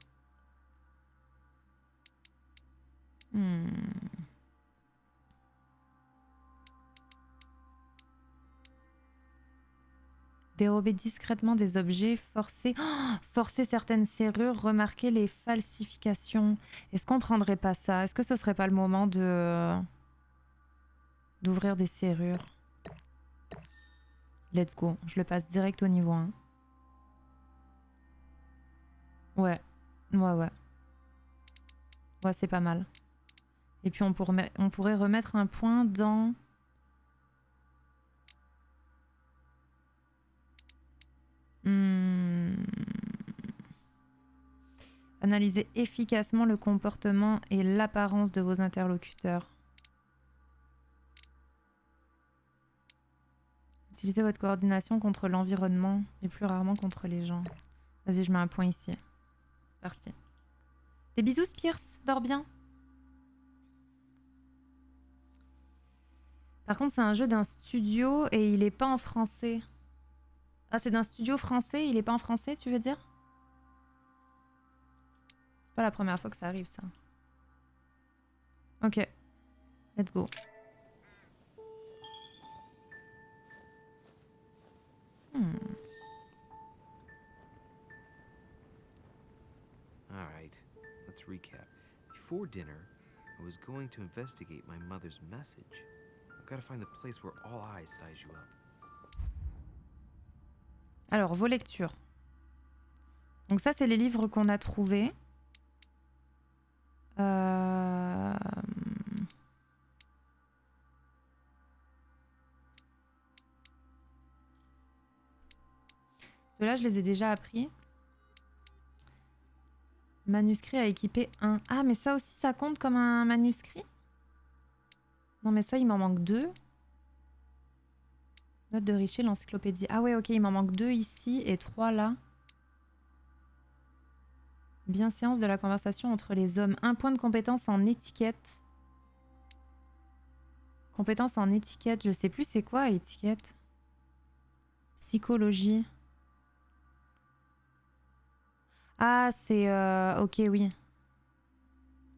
Dérober discrètement des objets, forcer certaines serrures, remarquer les falsifications. Est-ce qu'on prendrait pas ça? Est-ce que ce serait pas le moment de d'ouvrir des serrures? Let's go. Je le passe direct au niveau 1. Ouais. Ouais. Ouais, c'est pas mal. Et puis on pourrait remettre un point dans... Analysez efficacement le comportement et l'apparence de vos interlocuteurs. Utilisez votre coordination contre l'environnement et plus rarement contre les gens. Vas-y, je mets un point ici. C'est parti. Des bisous, Pierce. Dors bien. Par contre, c'est un jeu d'un studio et il est pas en français. Ah, c'est d'un studio français, il est pas en français, tu veux dire? C'est pas la première fois que ça arrive, ça. Ok. Let's go. All right, let's recap. Before dinner, I was going to investigate my mother's message. I've got to find the place where all eyes size you up. Alors, vos lectures. Donc ça, c'est les livres qu'on a trouvés. Ceux-là, je les ai déjà appris. Manuscrit à équiper 1. Ah, mais ça aussi, ça compte comme un manuscrit? Non, mais ça, il m'en manque 2. Note de Richer, l'encyclopédie. Ah ouais, ok, il m'en manque 2 ici et 3 là. Bienséance de la conversation entre les hommes. 1 point de compétence en étiquette. Compétence en étiquette. Je sais plus c'est quoi étiquette. Psychologie. Ah, c'est... ok, oui.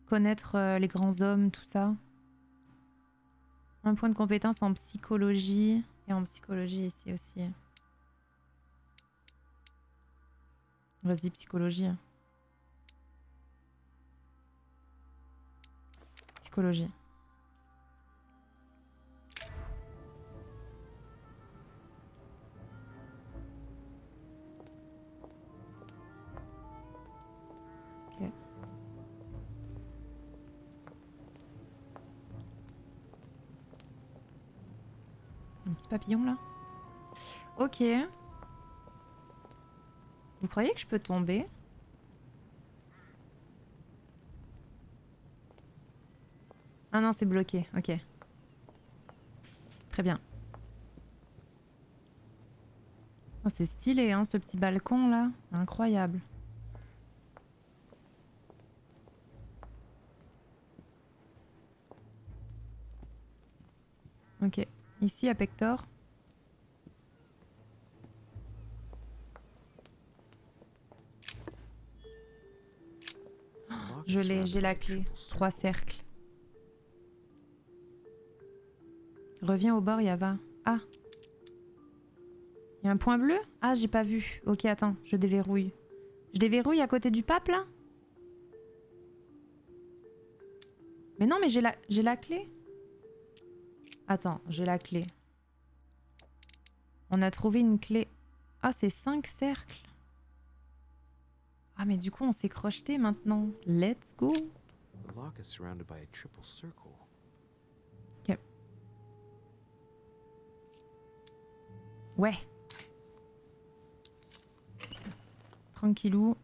Connaître les grands hommes, tout ça. 1 point de compétence en psychologie. Et en psychologie ici aussi. Vas-y, psychologie. Psychologie. Ok. Un petit papillon là. Ok. Vous croyez que je peux tomber? Ah non, c'est bloqué. Ok. Très bien. Oh, c'est stylé, hein, ce petit balcon là. C'est incroyable. Ok. Ici, à Pector. Je l'ai, j'ai la clé. 3 cercles. Reviens au bord, Yava. Ah. Il y a un point bleu? Ah, j'ai pas vu. Ok, attends, je déverrouille. Je déverrouille à côté du pape, là? Mais non, mais j'ai la clé. Attends, j'ai la clé. On a trouvé une clé. Ah, c'est 5 cercles. Ah, mais du coup, on s'est crocheté maintenant. Let's go. The lock is surrounded by a triple circle. Ok. Ouais. Tranquillou.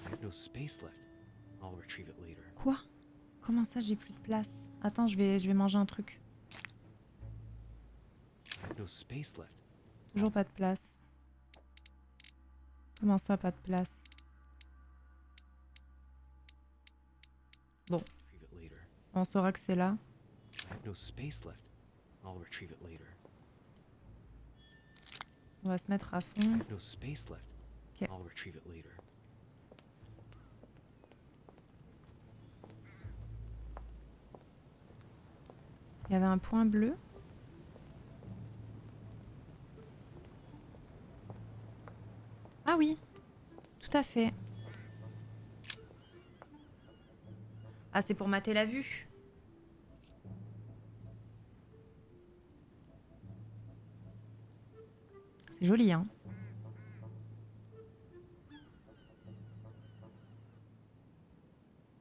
I have no space left. I'll retrieve it later. Quoi? Comment ça, j'ai plus de place? Attends, je vais manger un truc. I have no space left. Toujours pas de place. Comment ça, pas de place? Bon. Retrieve it later. On saura que c'est là. I have no space left. I'll retrieve it later. On va se mettre à fond. I have no space left. Ok. I'll retrieve it later. Il y avait un point bleu. Ah oui, tout à fait. Ah, c'est pour mater la vue. C'est joli, hein.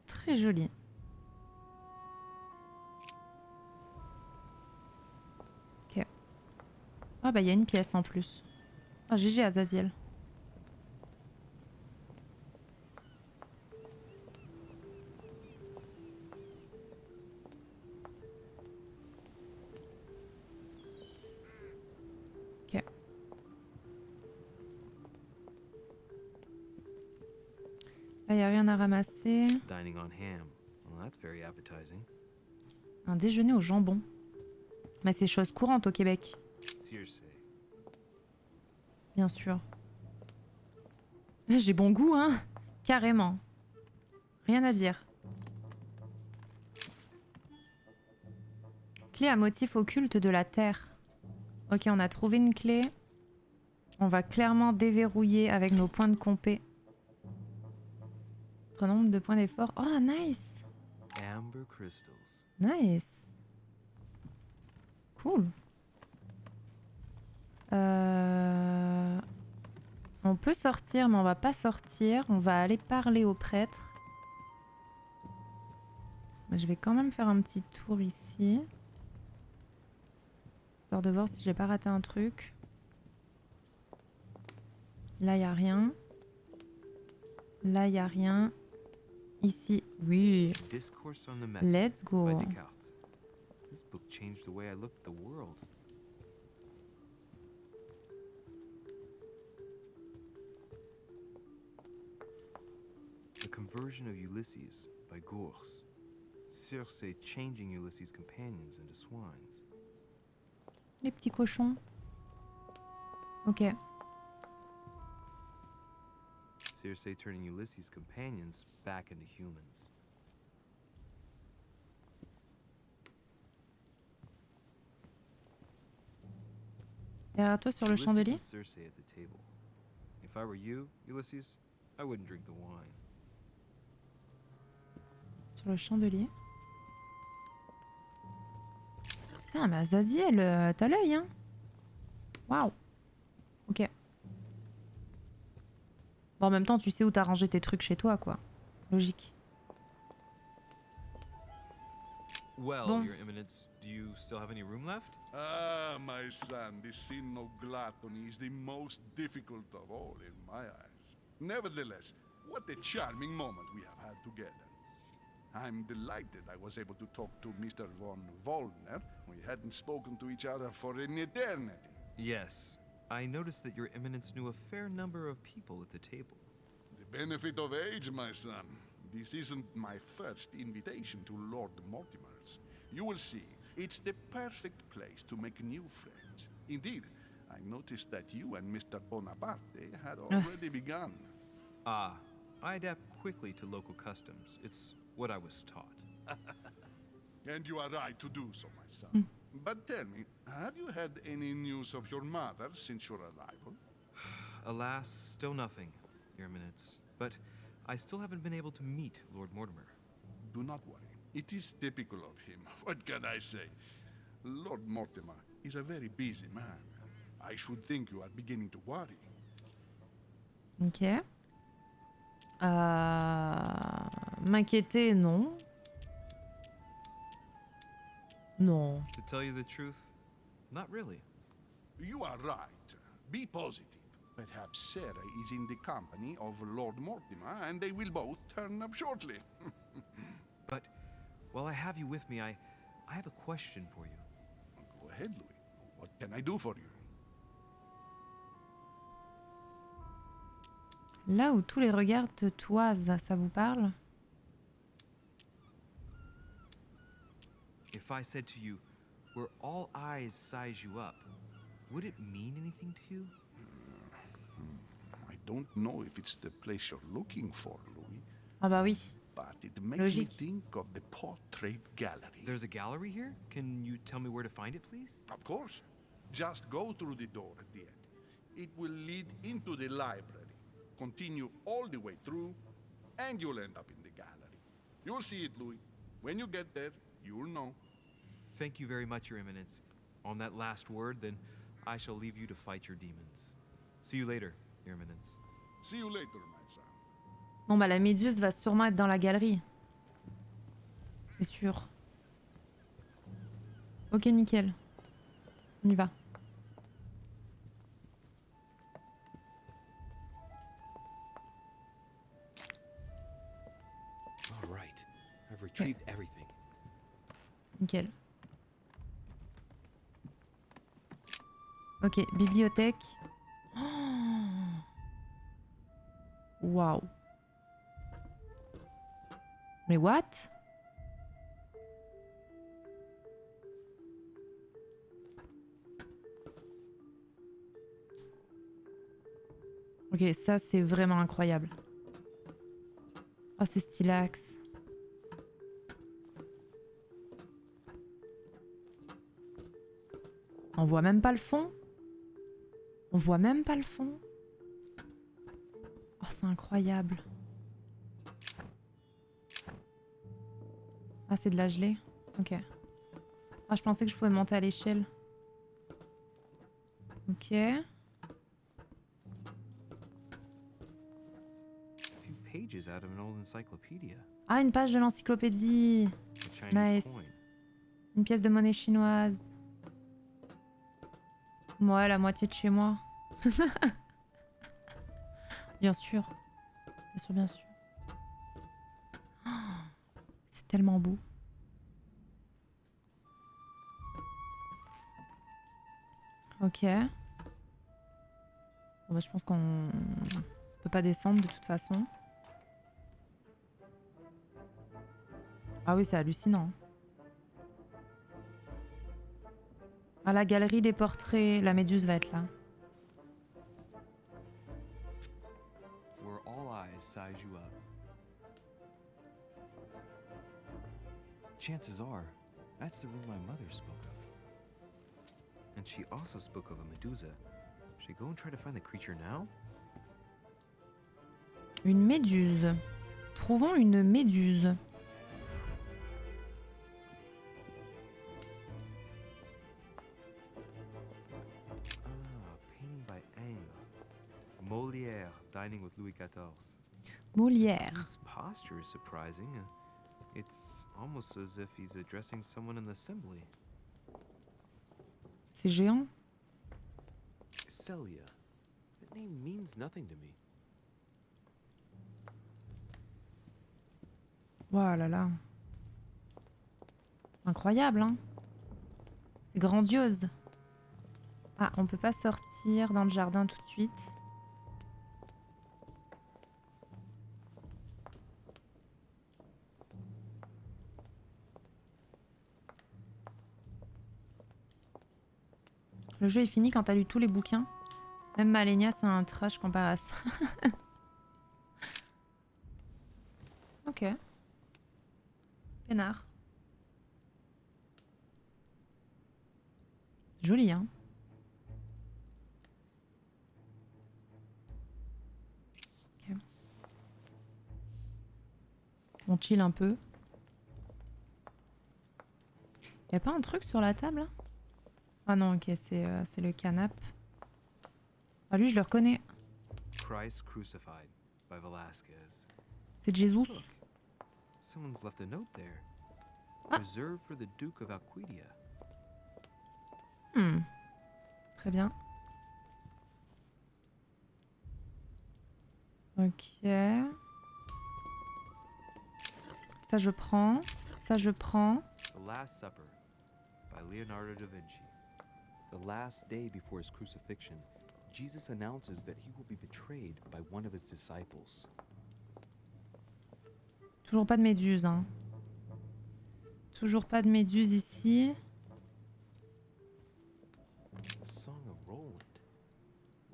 Très joli. Ok. Ah bah il y a une pièce en plus. Ah GG Azaziel. Ok. Là il y a rien à ramasser. Dining on ham. Well, that's very appetizing. Un déjeuner au jambon. Mais c'est chose courante au Québec. Circe. Bien sûr. J'ai bon goût, hein. Carrément. Rien à dire. Clé à motif occulte de la Terre. Ok, on a trouvé une clé. On va clairement déverrouiller avec nos points de compé. Notre nombre de points d'effort. Oh, nice. Amber crystals. Nice. Cool. On peut sortir, mais on va pas sortir. On va aller parler au prêtre. Mais je vais quand même faire un petit tour ici. Histoire de voir si j'ai pas raté un truc. Là, il n'y a rien. Là, il n'y a rien. Ici, Oui. Discourse on the Method Let's by go. Descartes. This book changed the way I looked at the world. The Conversion of Ulysses by Gurs. Circe changing Ulysses' companions into swines. Les petits cochons. Ok. Circe turning Ulysses' companions back into humans. Derrière toi sur le Ulysses chandelier. and Circe at the table. If I were you, Ulysses, I wouldn't drink the wine. Sur le chandelier. Putain, mais Azaziel, t'as l'œil, hein. Waouh. Ok. Bon, en même temps, tu sais où t'as rangé tes trucs chez toi, quoi. Logique. Well, Bon. Your Eminence, do you still have any room left? Ah, my son, the sin of gluttony is the most difficult of all in my eyes. Nevertheless, what a charming moment we have had together. I'm delighted I was able to talk to Mr. von Wollner. We hadn't spoken to each other for an eternity. Yes. I noticed that Your Eminence knew a fair number of people at the table. The benefit of age, my son. This isn't my first invitation to Lord Mortimer's. You will see, it's the perfect place to make new friends. Indeed, I noticed that you and Mr. Bonaparte had already begun. Ah, I adapt quickly to local customs. It's what I was taught. And you are right to do so, my son. But tell me, have you had any news of your mother since your arrival? Alas, still nothing, Your Eminence. But I still haven't been able to meet Lord Mortimer. Do not worry. It is typical of him. What can I say? Lord Mortimer is a very busy man. I should think you are beginning to worry. Ok. M'inquiéter, non. Non. To tell you the truth, not really. You are right. Be positive. Perhaps Sarah is in the company of Lord Mortimer, and they will both turn up shortly. But while I have you with me, I have a question for you. Go ahead, Louis. What can I do for you? Là où tous les regards te toisent, ça vous parle? If I said to you, where all eyes size you up, would it mean anything to you? I don't know if it's the place you're looking for, Louis, Ah bah oui. but it makes Logique. me think of the portrait gallery. There's a gallery here? Can you tell me where to find it, please? Of course. Just go through the door at the end. It will lead into the library. Continue all the way through, and you'll end up in the gallery. You'll see it, Louis. When you get there, you'll know. Thank you very much, Your Eminence. On that last word, then I shall leave you to fight your demons. See you later, Your Eminence. See you later, my son. Bon bah la méduse va sûrement être dans la galerie. C'est sûr. Ok, nickel. On y va. All right. I've retrieved everything. Nickel. Ok, bibliothèque. Oh. Waouh. Mais what? Ok, ça c'est vraiment incroyable. Oh, c'est stylax. On voit même pas le fond. On voit même pas le fond. Oh, c'est incroyable. Ah, c'est de la gelée. Ok. Ah, je pensais que je pouvais monter à l'échelle. Ok. A few pages out of an old encyclopedia. Ah, une page de l'encyclopédie. A Chinese Nice. coin. Une pièce de monnaie chinoise. Moi, la moitié de chez moi. Bien sûr. Bien sûr, bien sûr. Oh, tellement beau. Ok. Bon, bah, je pense qu'on peut pas descendre de toute façon. Ah oui, c'est hallucinant. Ah, la galerie des portraits, la méduse va être là. Where all eyes size you up. Chances are, that's the room my mother spoke of. And she also spoke of a Medusa. Should I go and try to find the creature now? Une méduse. Trouvons une méduse. Painting by Ingres. Molière dining with Louis XIV. Molière. His posture is surprising. It's almost as if he's addressing someone in the assembly. C'est géant. Celia. That name means nothing to me. Oh là là. C'est incroyable, hein. C'est grandiose. Ah, on peut pas sortir dans le jardin tout de suite. Le jeu est fini quand t'as lu tous les bouquins. Même Malenia, c'est un trash comparé à ça. Ok. Peinard. Joli, hein. Ok. On chill un peu. Y'a pas un truc sur la table là? Ah non, ok, c'est le canapé. Ah lui, je le reconnais. Christ Crucified by Velasquez. C'est Jésus. Look, someone's left a note there. Ah. Reserved for the Duke of Alquidia. Très bien. Ok. Ça je prends. Ça je prends. The Last Supper by Leonardo da Vinci. The last day before his crucifixion, Jesus announces that he will be betrayed by one of his disciples. Toujours pas de méduse, hein. Toujours pas de méduse ici. A song of Roland.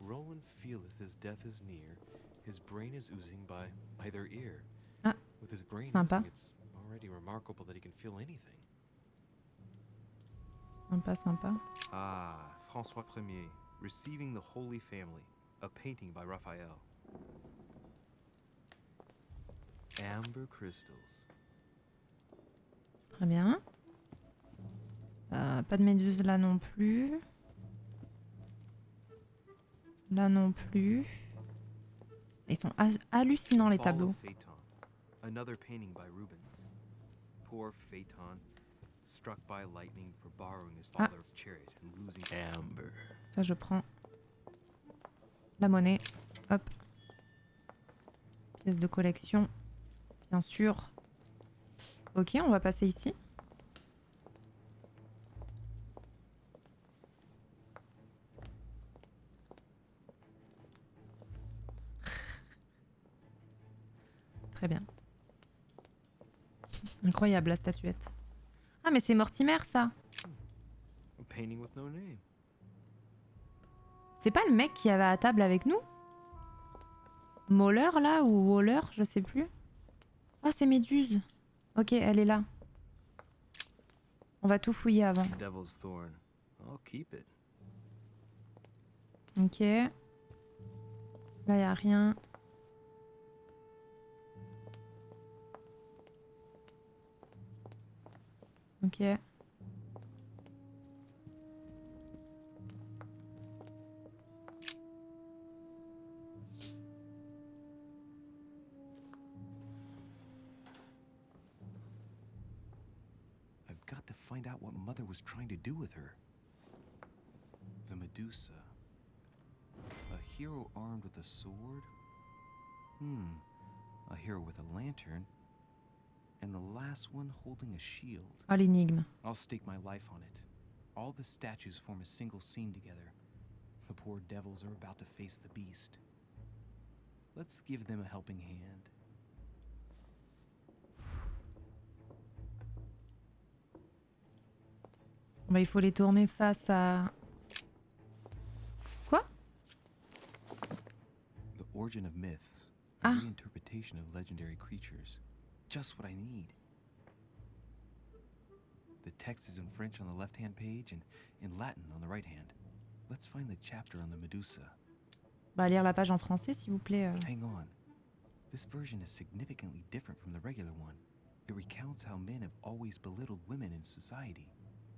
Roland feeleth his death is near. His brain is oozing by either ear. Ah, With his brain sympa. oozing, it's already remarkable that he can feel anything. Sympa, sympa. Ah, François Ier, Receiving the Holy Family, a painting by Raphael. Amber crystals. Très bien. Pas de méduse là non plus. Là non plus. Ils sont hallucinants les Fall tableaux. of Phaeton, another painting by Rubens. Poor Phaeton, struck by lightning for borrowing his Ah. father's chariot and losing Amber. Ça je prends. La monnaie. Hop. Pièce de collection. Bien sûr. Ok, on va passer ici. Très bien. Incroyable la statuette. Ah mais c'est Mortimer ça. A painting with no name. C'est pas le mec qui avait à table avec nous? Moller là ou Waller, je sais plus. Ah c'est Méduse. Ok, elle est là. On va tout fouiller avant. Devil's Thorn. I'll keep it. Ok. Là y a rien. Ok. I've got to find out what Mother was trying to do with her. The Medusa. A hero armed with a sword? A hero with a lantern. and the last one holding a shield. Oh, l'énigme. I'll stake my life on it. All the statues form a single scene together. The poor devils are about to face the beast. Let's give them a helping hand. Bah, il faut les tourner face à... Quoi? The origin of myths, a Ah. reinterpretation of legendary creatures. Just what I need. The text is in French on the left-hand page and in Latin on the right hand. Let's find the chapter on the Medusa. Bah, lire la page en français, s'il vous plaît. Hang on. This version is significantly different from the regular one. It recounts how men have always belittled women in society.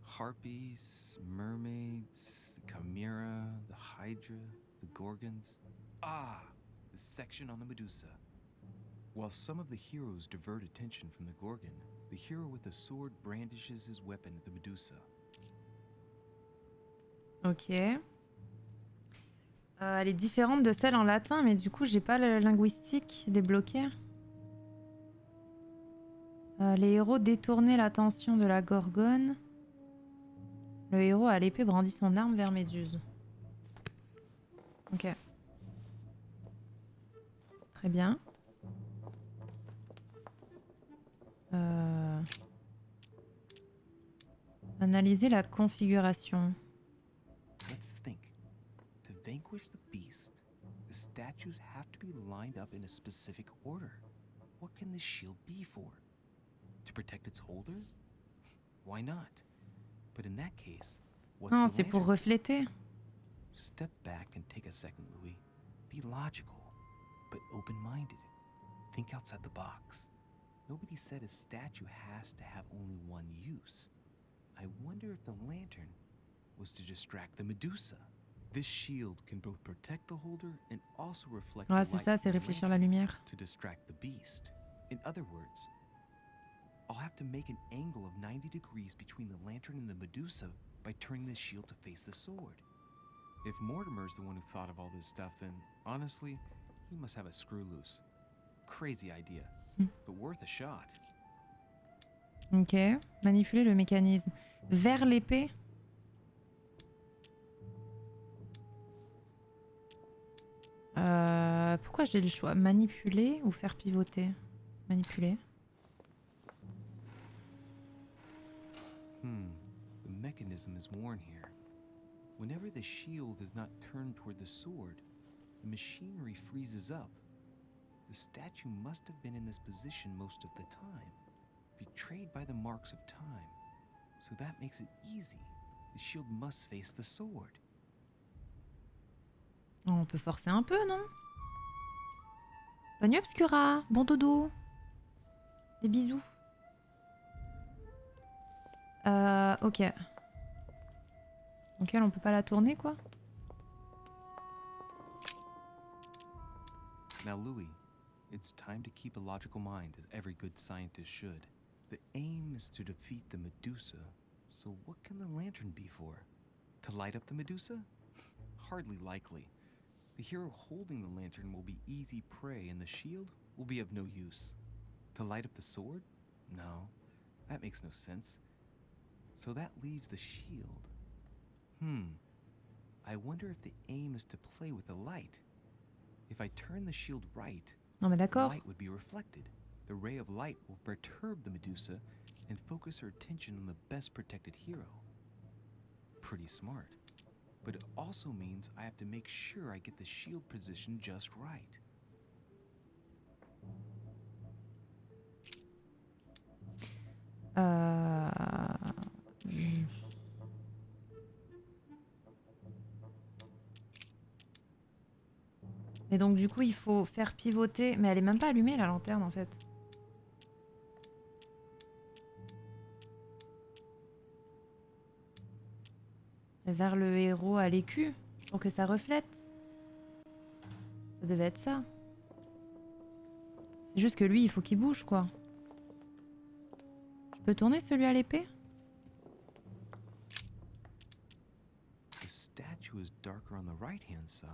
Harpies, mermaids, the chimera, the hydra, the gorgons. Ah, the section on the Medusa. While some of the heroes divert attention from the gorgon, the hero with the sword brandishes his weapon at the Medusa. Ok. Elle est différente de celle en latin, mais du coup, j'ai pas le linguistique débloqué. Les héros détournaient l'attention de la gorgone. Le héros à l'épée brandit son arme vers Méduse. Ok. Très bien. Analyser la configuration. Let's think. To vanquish the beast, the statues have to be lined up in a specific order. What can this shield be for? To protect its holder? Why not? But in that case, what's Non, the c'est pour lantern? refléter. Step back and take a second, Louis. Be logical, but open-minded. Think outside the box. Nobody said a statue has to have only one use. I wonder if the lantern was to distract the Medusa. This shield can both protect the holder and also reflect Ouais, the c'est light ça, from c'est the réfléchir la lantern lumière. to distract the beast. In other words, I'll have to make an angle of 90 degrees between the lantern and the Medusa by turning the shield to face the sword. If Mortimer's the one who thought of all this stuff, then honestly, he must have a screw loose. Crazy idea, but worth a shot. Ok. Manipuler le mécanisme. Vers l'épée. Pourquoi j'ai le choix? Manipuler ou faire pivoter? Manipuler. The mechanism is worn here. Whenever the shield is not turned toward the sword, the machinery freezes up. The statue must have been in this position most of the time, betrayed by the marks of time. So that makes it easy. The shield must face the sword. Oh, on peut forcer un peu, non? Bonne nuit, Obscura. Bon dodo. Des bisous. Ok. Donc elle, on peut pas la tourner, quoi? Now, Louis, it's time to keep a logical mind, as every good scientist should. The aim is to defeat the Medusa, so what can the lantern be for? To light up the Medusa? Hardly likely. The hero holding the lantern will be easy prey, and the shield will be of no use. To light up the sword? No, that makes no sense. So that leaves the shield. I wonder if the aim is to play with the light. If I turn the shield right, Non mais the d'accord. light would be reflected. The ray of light will perturb the Medusa and focus her attention on the best protected hero. Pretty smart. But it also means I have to make sure I get the shield position just right. Et donc du coup il faut faire pivoter. Mais elle est même pas allumée la lanterne en fait. Vers le héros à l'écu pour que ça reflète. Ça devait être ça. C'est juste que lui il faut qu'il bouge quoi. Je peux tourner celui à l'épée? The statue is darker on the right-hand side.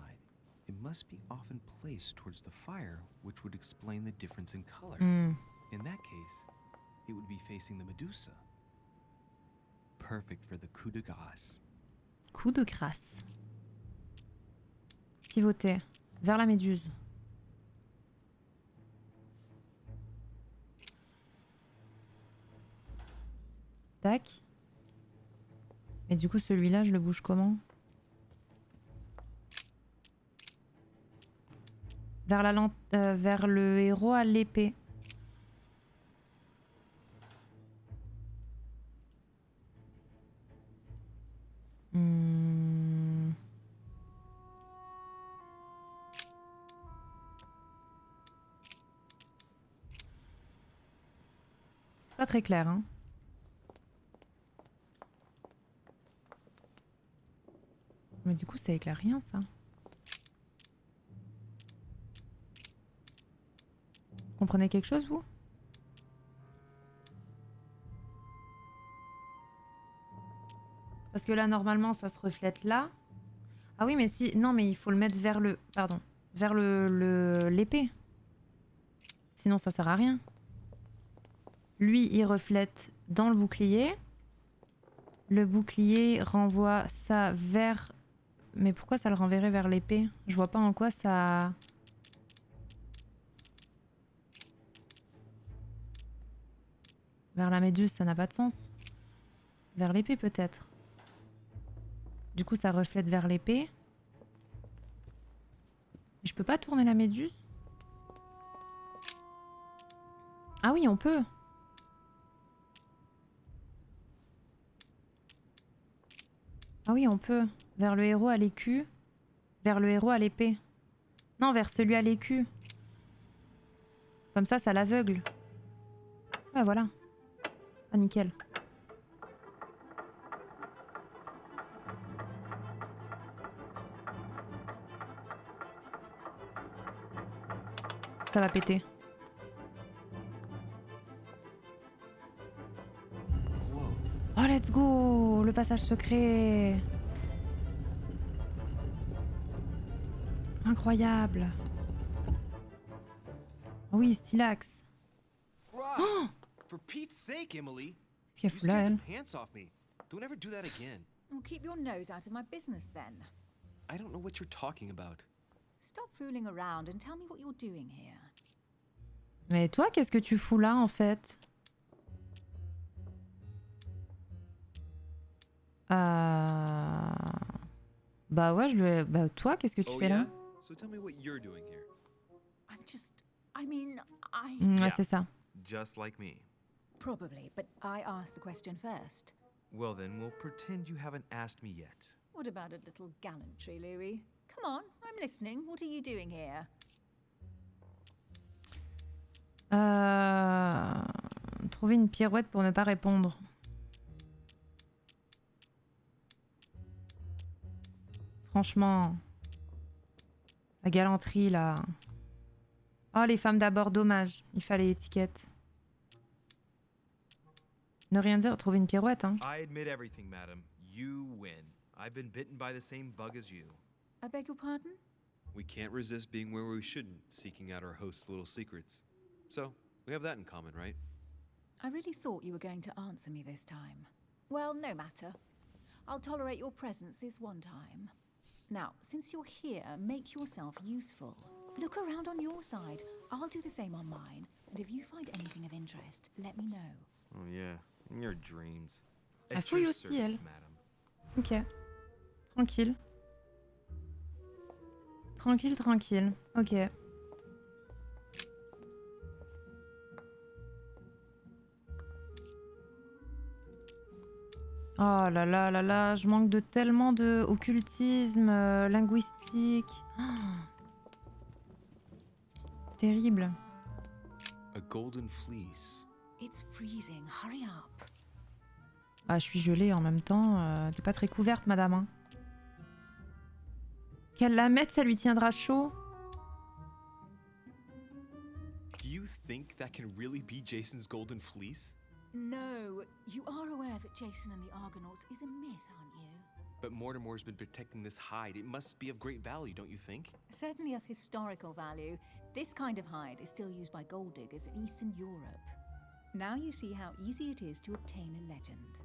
It must be often placed towards the fire, which would explain the difference in color. In that case, it would be facing the Medusa. Perfect for the coup de grâce. Coup de grâce. Pivoter. Vers la méduse. Tac. Et du coup, celui-là, je le bouge comment? Vers la vers le héros à l'épée. Pas très clair, hein. Mais du coup, ça éclaire rien, ça. Vous comprenez quelque chose, vous? Parce que là, normalement, ça se reflète là. Ah oui, mais si... Non, mais il faut le mettre vers le... Pardon. Vers l'épée. Sinon, ça sert à rien. Lui, il reflète dans le bouclier. Le bouclier renvoie ça vers... Mais pourquoi ça le renverrait vers l'épée? Je vois pas en quoi ça... Vers la méduse, ça n'a pas de sens. Vers l'épée, peut-être. Du coup, ça reflète vers l'épée. Je peux pas tourner la méduse? Ah oui, on peut. Ah oui, on peut. Vers le héros à l'écu. Vers le héros à l'épée. Non, vers celui à l'écu. Comme ça l'aveugle. Ouais, voilà. Ah, nickel. Ça va péter. Oh, let's go! Le passage secret! Incroyable! Oui, stylax. Oh! For Pete's sake, Emily! Qu'est-ce qu'elle fout là, elle? Pants off me. Don't ever do that again. Well, keep your nose out of my business then. I don't know what you're talking about. Stop fooling around and tell me what you're doing here. Mais toi, qu'est-ce que tu fous là, en fait? Bah ouais, je le... Bah toi, qu'est-ce que tu fais là? So tell me what you're doing here. I'm just... I mean, I... Ouais, c'est ça. Just like me. Probably, but I asked the question first. Well then, we'll pretend you haven't asked me yet. What about a little gallantry, Louis? Come on, I'm listening. What are you doing here? Trouver une pirouette pour ne pas répondre. Franchement. La galanterie, là. Oh, les femmes d'abord, dommage. Il fallait l'étiquette. Ne rien dire, trouver une pirouette, hein. I admit everything, madam. You win. I've been bitten by the same bug as you. I beg your pardon? We can't resist being where we shouldn't, seeking out our host's little secrets. So, we have that in common, right? I really thought you were going to answer me this time. Well, no matter. I'll tolerate your presence this one time. Now, since you're here, make yourself useful. Look around on your side. I'll do the same on mine. And if you find anything of interest, let me know. Oh yeah, in your dreams. Elle fouille aussi, elle. Ok. Tranquille. Tranquille, tranquille. Ok. Oh là là là là, je manque de tellement de occultisme, linguistique. Oh. C'est terrible. A golden fleece. It's freezing. Hurry up. Ah, je suis gelée en même temps. T'es pas très couverte, madame. Hein. Qu'elle la mette, ça lui tiendra chaud. Do you think that can really be Jason's golden fleece? No, you are aware that Jason and the Argonauts is a myth, aren't you? But Mortimer's been protecting this hide. It must be of great value, don't you think? Certainly of historical value. This kind of hide is still used by gold diggers in Eastern Europe. Now you see how easy it is to obtain a legend.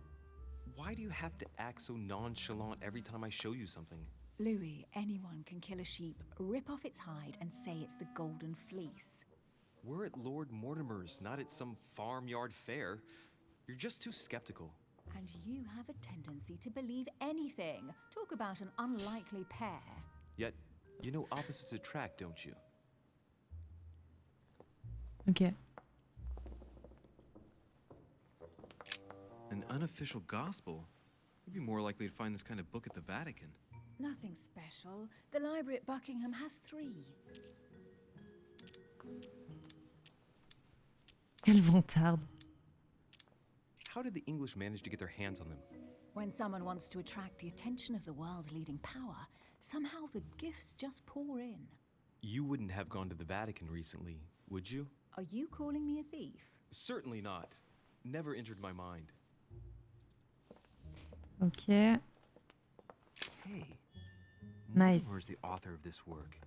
Why do you have to act so nonchalant every time I show you something? Louis, anyone can kill a sheep, rip off its hide, and say it's the Golden Fleece. We're at Lord Mortimer's, not at some farmyard fair. You're just too skeptical. And you have a tendency to believe anything. Talk about an unlikely pair. Yet, you know opposites attract, don't you? Ok. An unofficial gospel? You'd be more likely to find this kind of book at the Vatican. Nothing special. The library at Buckingham has 3. Quelle vantarde. How did the English manage to get their hands on them? When someone wants to attract the attention of the world's leading power, somehow the gifts just pour in. You wouldn't have gone to the Vatican recently, would you? Are you calling me a thief? Certainly not. Never entered my mind. Ok. Hey, Nice. Mortimer is the author of this work.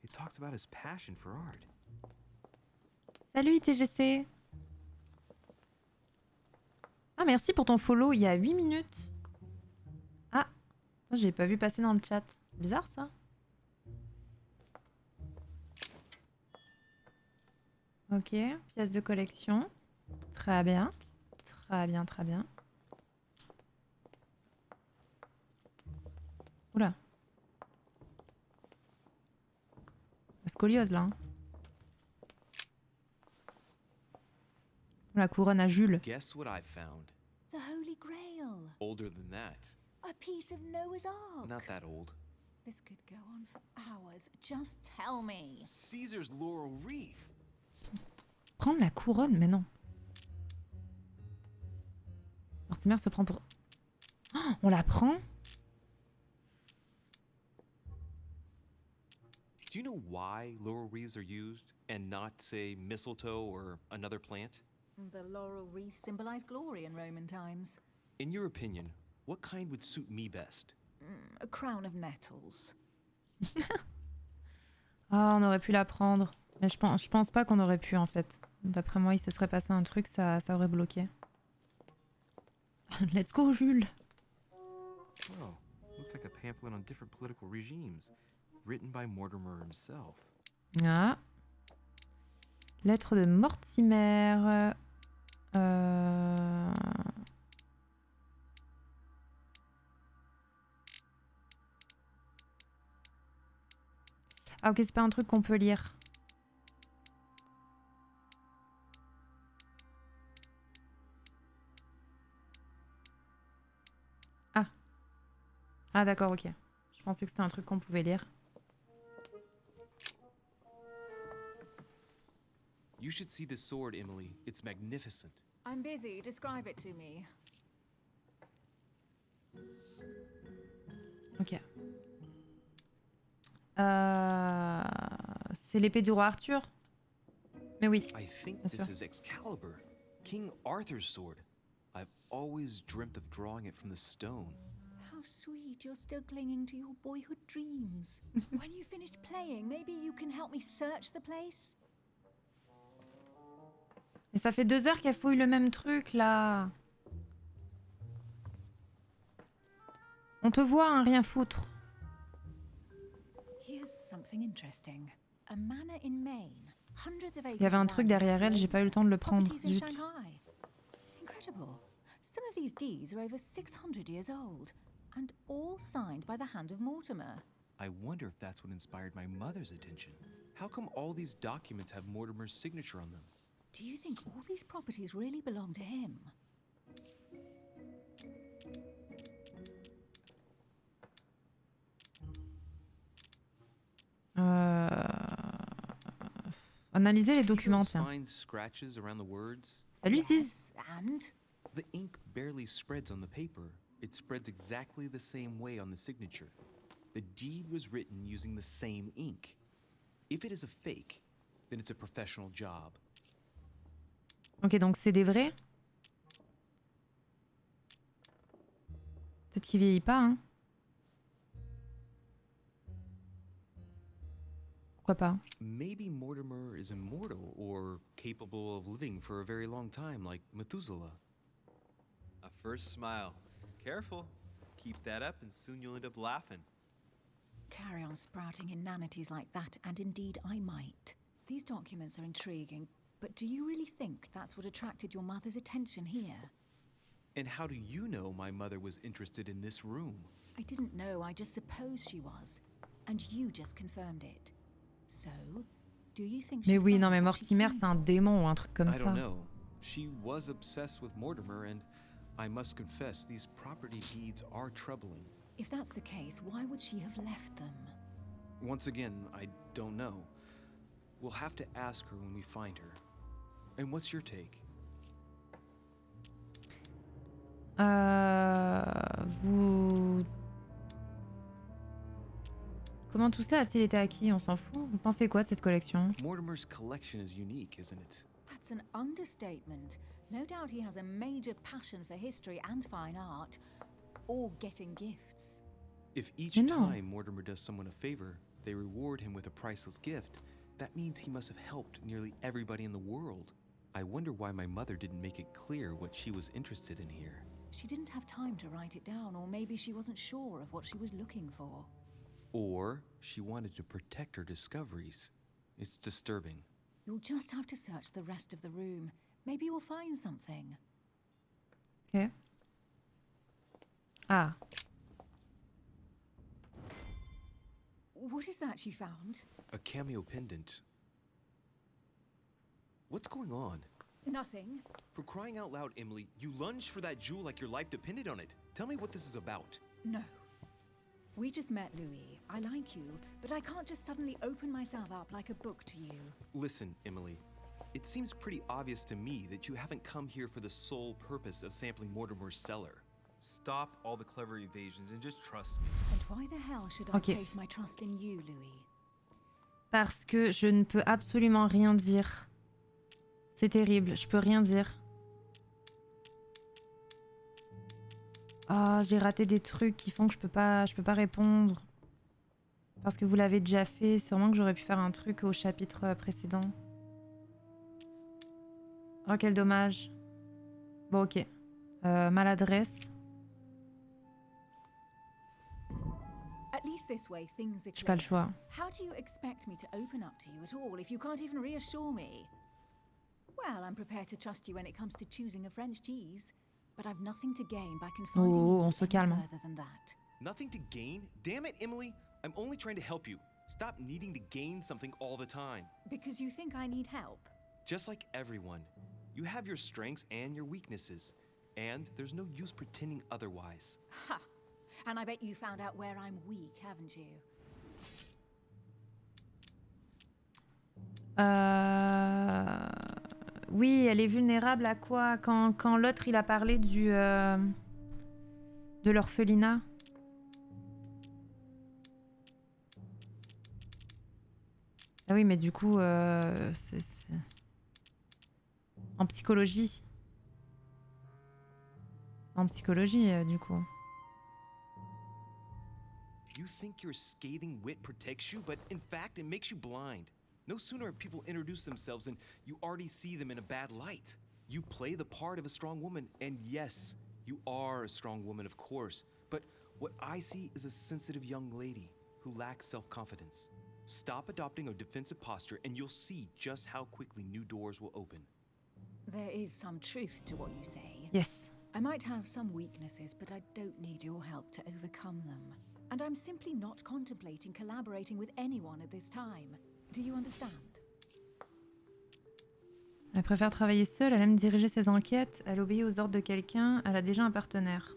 It talks about his passion for art. Salut TGC. Ah, merci pour ton follow il y a 8 minutes. Ah, j'ai pas vu passer dans le chat. C'est bizarre ça. Ok, pièce de collection. Très bien. Très bien, très bien. Oula. La scoliose là. Hein. La couronne à Jules. Guess what I found? The Holy Grail. Older than that. A piece of Noah's Ark. Not that old. This could go on for hours. Just tell me. Caesar's laurel wreath. Prendre la couronne, mais non. Mortimer se prend pour... Oh, on la prend? Do you know why laurel wreaths are used and not, say, mistletoe or another plant? The laurel wreath symbolized glory in Roman times. In your opinion, what kind would suit me best? A crown of nettles. Ah, on aurait pu la prendre. Mais je pense pas qu'on aurait pu en fait. D'après moi, il se serait passé un truc, ça aurait bloqué. Let's go, Jules. Oh, looks like a pamphlet on different political regimes, written by Mortimer himself. Ah. Lettre de Mortimer. Ah ok, c'est pas un truc qu'on peut lire. Ah. Ah d'accord, ok. Je pensais que c'était un truc qu'on pouvait lire. You should see this sword, Emily. It's magnificent. I'm busy. Describe it to me. Ok. C'est l'épée du roi Arthur. Mais oui. I think Bien this sûr. is Excalibur, King Arthur's sword. I've always dreamt of drawing it from the stone. How sweet. You're still clinging to your boyhood dreams. When you finished playing, maybe you can help me search the place? Mais ça fait 2 heures qu'elle fouille le même truc là. On te voit, hein, rien foutre. Here's something interesting. A manor in Maine. Hundreds of acres. Il y avait un truc derrière elle, j'ai pas eu le temps de le prendre. Properties in Zut. Shanghai. Incredible. Some of these deeds are over 600 years old, and all signed by the hand of Mortimer. I wonder if that's what inspired my mother's attention. How come all these documents have Mortimer's signature on them? Do you think all these properties really belong to him? Analyser les See documents, those tiens. fine scratches around the words? Salut Sis. Yes, and? The ink barely spreads on the paper. It spreads exactly the same way on the signature. The deed was written using the same ink. If it is a fake, then it's a professional job. Ok, donc c'est des vrais. Peut-être qu'il vieillit pas, hein. Pourquoi pas? Maybe Mortimer is immortal or capable of living for a very long time, like Methuselah. A first smile. Careful. Keep that up and soon you'll end up laughing. Carry on sprouting inanities like that, and indeed I might. These documents are intriguing, but do you really think that's what attracted your mother's attention here? And how do you know my mother was interested in this room? I didn't know, I just supposed she was. And you just confirmed it. So, do you think she Mais oui, non, found mais what she Mortimer, came c'est un for? démon ou un truc comme I ça. don't know. She was obsessed with Mortimer, and I must confess, these property deeds are troubling. If that's the case, why would she have left them? Once again, I don't know. We'll have to ask her when we find her. And what's your take? Vous... Comment tout cela a-t-il été acquis? On s'en fout. Vous pensez quoi de cette collection? Mortimer's collection is unique, isn't it? That's an understatement. No doubt he has a major passion for history and fine art. Or getting gifts. If each Mais non. time Mortimer does someone a favor, they reward him with a priceless gift, that means he must have helped nearly everybody in the world. I wonder why my mother didn't make it clear what she was interested in here. She didn't have time to write it down, or maybe she wasn't sure of what she was looking for. Or she wanted to protect her discoveries. It's disturbing. You'll just have to search the rest of the room. Maybe you'll find something. Ok. Ah. What is that you found? A cameo pendant. What's going on? Nothing. For crying out loud, Emily, you lunged for that jewel like your life depended on it. Tell me what this is about. No. We just met, Louis. I like you, but I can't just suddenly open myself up like a book to you. Listen, Emily. It seems pretty obvious to me that you haven't come here for the sole purpose of sampling Mortimer's cellar. Stop all the clever evasions and just trust me. And why the hell should I Ok. place my trust in you, Louis? Parce que je ne peux absolument rien dire. C'est terrible, je peux rien dire. Ah, j'ai raté des trucs qui font que je peux pas répondre. Parce que vous l'avez déjà fait, sûrement que j'aurais pu faire un truc au chapitre précédent. Oh, quel dommage. Bon, ok. Maladresse. At least this way things are J'ai pas le clear. choix. How do you expect me to open up to you at all if you can't even reassure me? Well, I'm prepared to trust you when it comes to choosing a French cheese, but I've nothing to gain by confiding Oh, you on se any calme. further than that. Nothing to gain? Damn it, Emily. I'm only trying to help you. Stop needing to gain something all the time. Because you think I need help? Just like everyone. You have your strengths and your weaknesses. And there's no use pretending otherwise. Ha! And I bet you found out where I'm weak, haven't you? Oui, elle est vulnérable à quoi? Quand l'autre il a parlé de l'orphelinat. Ah oui, mais du coup, c'est en psychologie. C'est en psychologie, du coup. You think your scathing wit protects you, but in fact it makes you blind. No sooner have people introduced themselves than you already see them in a bad light. You play the part of a strong woman, and yes, you are a strong woman, of course, but what I see is a sensitive young lady who lacks self-confidence. Stop adopting a defensive posture and you'll see just how quickly new doors will open. There is some truth to what you say. Yes. I might have some weaknesses, but I don't need your help to overcome them. And I'm simply not contemplating collaborating with anyone at this time. Do you understand? Elle préfère travailler seule, elle aime diriger ses enquêtes, elle obéit aux ordres de quelqu'un, elle a déjà un partenaire.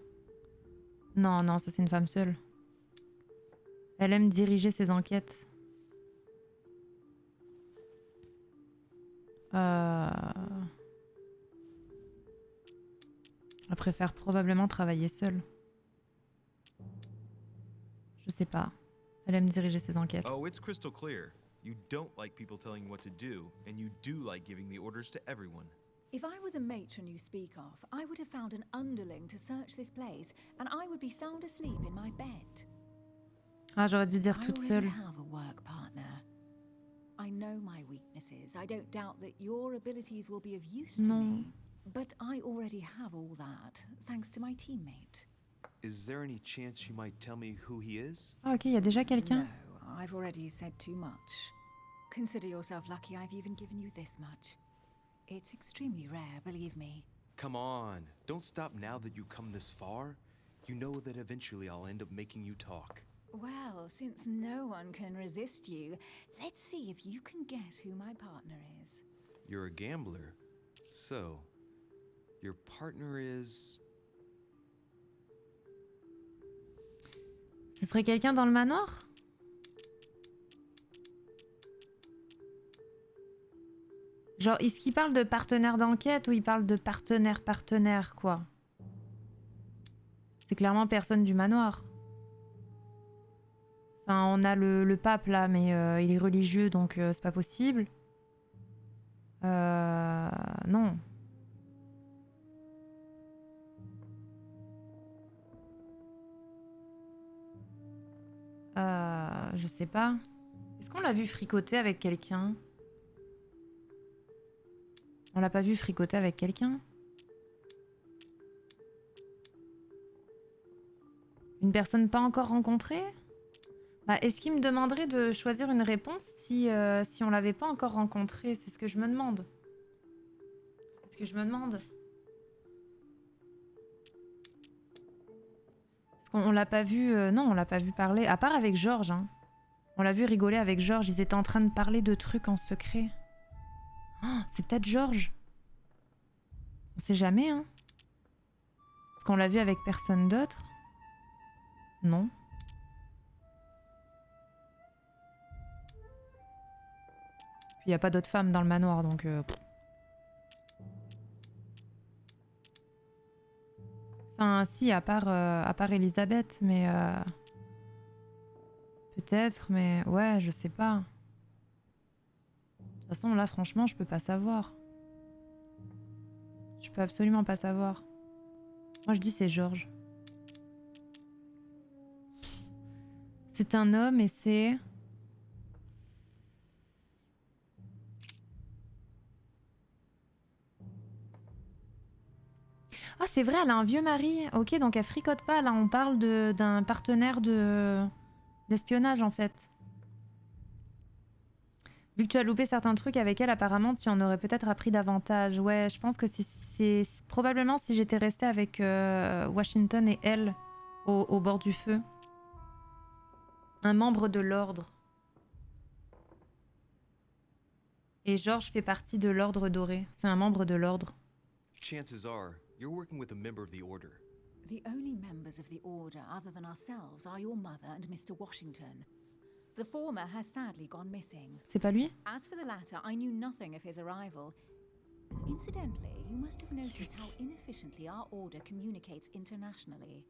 Non, non, ça c'est une femme seule. Elle aime diriger ses enquêtes. Elle préfère probablement travailler seule. Je sais pas. Elle aime diriger ses enquêtes. Oh, it's crystal clear. You don't like people telling you what to do, and you do like giving the orders to everyone. If I were the matron you speak of, I would have found an underling to search this place, and I would be sound asleep in my bed. Ah, j'aurais dû dire I toute already seule. have a work partner. weaknesses, I don't doubt that your abilities will be of use to Non. me. But I already have all that, thanks to my teammate. Is there any chance you might tell me who he is? Ah ok, il y a déjà quelqu'un. No, I've already said too much. Consider yourself lucky I've even given you this much. It's extremely rare, believe me. Come on, don't stop now that you come this far. You know that eventually I'll end up making you talk. Well, since no one can resist you, let's see if you can guess who my partner is. You're a gambler. So, your partner is... Ce serait quelqu'un dans le manoir? Genre, est-ce qu'il parle de partenaire d'enquête ou il parle de partenaire, quoi? C'est clairement personne du manoir. Enfin, on a le pape là, mais il est religieux, donc c'est pas possible. Non. Je sais pas. Est-ce qu'on l'a vu fricoter avec quelqu'un? On l'a pas vu fricoter avec quelqu'un? Une personne pas encore rencontrée? Bah, est-ce qu'il me demanderait de choisir une réponse si on l'avait pas encore rencontré? C'est ce que je me demande. C'est ce que je me demande. Parce qu'on l'a pas vu... non, on l'a pas vu parler. À part avec Georges. Hein. On l'a vu rigoler avec Georges. Ils étaient en train de parler de trucs en secret. Oh, c'est peut-être Georges. On sait jamais, hein. Parce qu'on l'a vu avec personne d'autre. Non. Puis il n'y a pas d'autres femmes dans le manoir, donc... Enfin, si, à part Elisabeth, mais... Peut-être, mais... Ouais, je sais pas. De toute façon, là, franchement, je peux pas savoir. Je peux absolument pas savoir. Moi, je dis c'est Georges. C'est un homme et c'est... Ah, c'est vrai, elle a un vieux mari. Ok, donc elle fricote pas. Là, on parle d'un partenaire d'espionnage, en fait. Vu que tu as loupé certains trucs avec elle, apparemment, tu en aurais peut-être appris davantage. Ouais, je pense que c'est probablement si j'étais restée avec Washington et elle au bord du feu. Un membre de l'ordre. Et Georges fait partie de l'ordre doré. C'est un membre de l'ordre. Chances are, you're working with a member of the Order. The only members of the Order other than ourselves are your mother and Mr. Washington. The former has sadly gone missing. C'est pas lui? As for the latter, I knew nothing of his arrival. Incidentally, you must have noticed how inefficiently our Order communicates internationally.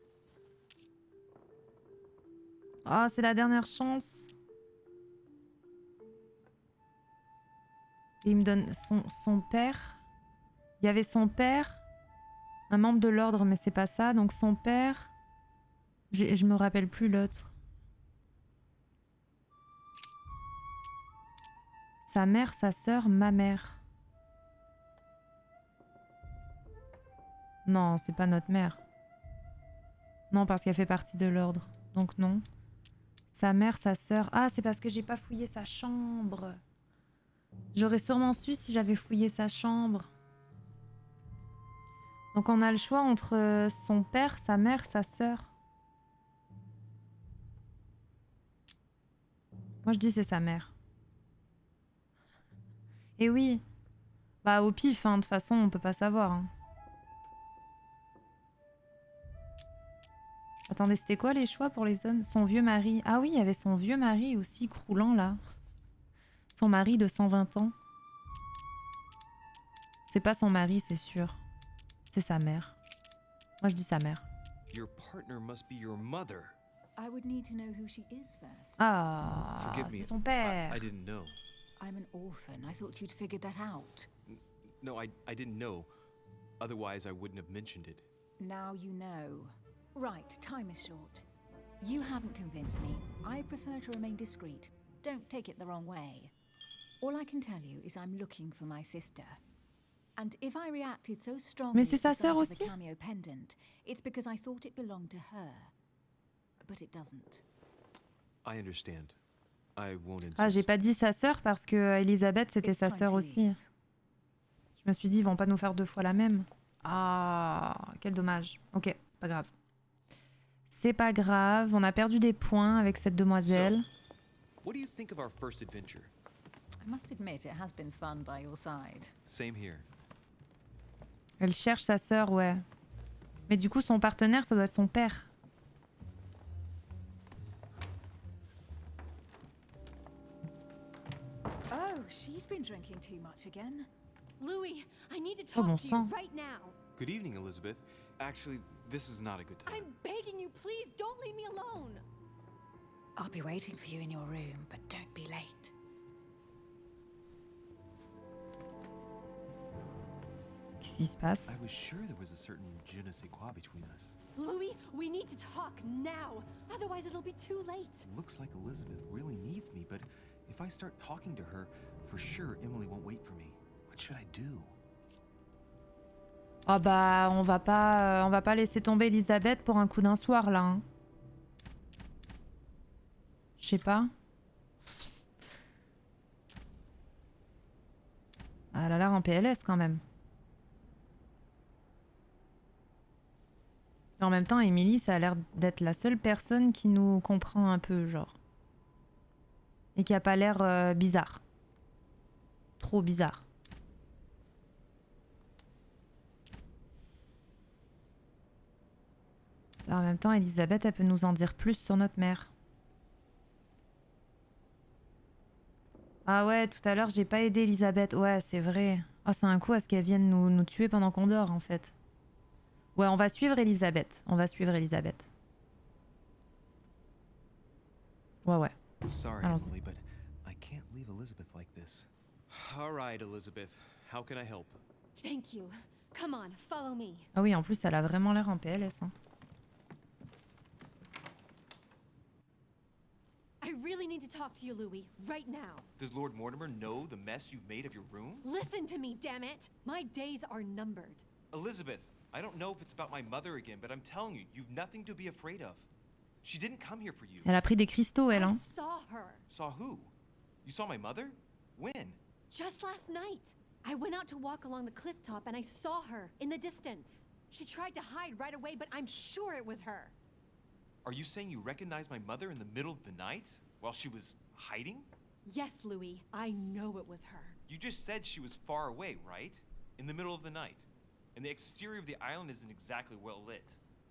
Ah, c'est la dernière chance. Et il me donne son père. Il y avait son père, un membre de l'ordre, mais c'est pas ça. Donc son père... Je me rappelle plus l'autre. Sa mère, sa sœur, ma mère. Non, c'est pas notre mère. Non, parce qu'elle fait partie de l'ordre. Donc non. Sa mère, sa sœur... Ah, c'est parce que j'ai pas fouillé sa chambre. J'aurais sûrement su si j'avais fouillé sa chambre. Donc on a le choix entre son père, sa mère, sa sœur. Moi je dis c'est sa mère. Et oui. Bah au pif, hein, de toute façon on peut pas savoir. Hein. Attendez, c'était quoi les choix pour les hommes? Son vieux mari. Ah oui, il y avait son vieux mari aussi croulant là. Son mari de 120 ans. C'est pas son mari, c'est sûr. C'est sa mère. Moi, je dis sa mère. Your partner must be your mother. I would need to know who she is first. Ah, Forgive me. c'est son père. I didn't know. I'm an orphan. I thought you'd figured that out. No, I didn't know. Otherwise, I wouldn't have mentioned it. Now you know. Right, time is short. You haven't convinced me. I prefer to remain discreet. Don't take it the wrong way. All I can tell you is I'm looking for my sister. And if I reacted so strongly Mais c'est at sa the sœur sight of the aussi? cameo pendant, it's because I thought it belonged to her. But it doesn't. I understand. I won't insist. Ah, j'ai pas dit sa sœur parce que Elisabeth c'était It's sa time sœur to aussi. leave. Je me suis dit ils vont pas nous faire 2 fois la même. Ah, quel dommage. Ok, c'est pas grave. C'est pas grave, on a perdu des points avec cette demoiselle. What do you think of our first adventure? I must admit, it has been fun by your side. Same here. Elle cherche sa sœur, ouais. Mais du coup, son partenaire, ça doit être son père. Oh, she's been drinking too much again. Louis, I need to Oh, talk bon to you sang. right now. Good evening, Elizabeth. Actually, this is not a good time. I'm begging you, please don't leave me alone. I'll be waiting for you in your room, but don't be late. Qu'est-ce qui se passe? I was sure there was a certain je ne sais quoi between us. Louis, we need to talk now. Otherwise, it'll be too late. Looks like Elizabeth really needs me, but if I start talking to her, for sure Emily won't wait for me. What should I do? Oh bah, on va pas laisser tomber Elisabeth pour un coup d'un soir, là. Hein. Je sais pas. Ah, elle a l'air en PLS quand même. En même temps, Emily, ça a l'air d'être la seule personne qui nous comprend un peu, genre. Et qui a pas l'air bizarre. Trop bizarre. En même temps, Elisabeth, elle peut nous en dire plus sur notre mère. Ah ouais, tout à l'heure, j'ai pas aidé Elisabeth. Ouais, c'est vrai. Oh, c'est un coup à ce qu'elle vienne nous tuer pendant qu'on dort, en fait. Ouais, on va suivre Elisabeth. On va suivre Elisabeth. Ouais, ouais. Sorry, Allons-y. Emily, but I can't leave Elizabeth like this. All right, Elizabeth. How can I help? Thank you. Come on, follow me. Ah oui, en plus, elle a vraiment l'air en PLS. Hein. I really need to talk to you, Louis, right now. Does Lord Mortimer know the mess you've made of your room? Listen to me, damn it. My days are numbered. Elizabeth, I don't know if it's about my mother again, but I'm telling you, you've nothing to be afraid of. She didn't come here for you. Elle a pris des cristaux, elle. I Hein. saw her Saw who? You saw my mother? When? just last night. I went out to walk along the cliff top and I saw her in the distance. She tried to hide right away, but I'm sure it was her. Are you saying you recognized my mother in the middle of the night while she was hiding? Yes, Louis, I know it was her. You just said she was far away, right? In the middle of the night. And the exterior of the island isn't exactly well lit.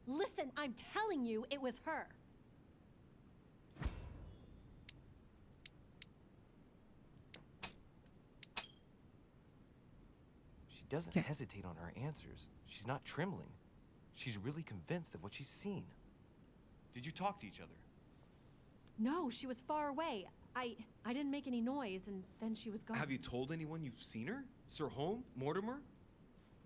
Listen, I'm telling you it was her. She doesn't Okay. hesitate on her answers. She's not trembling. She's really convinced of what she's seen. Did you talk to each other? No, she was far away. I didn't make any noise and then she was gone. Have you told anyone you've seen her? Sir Holm? Mortimer?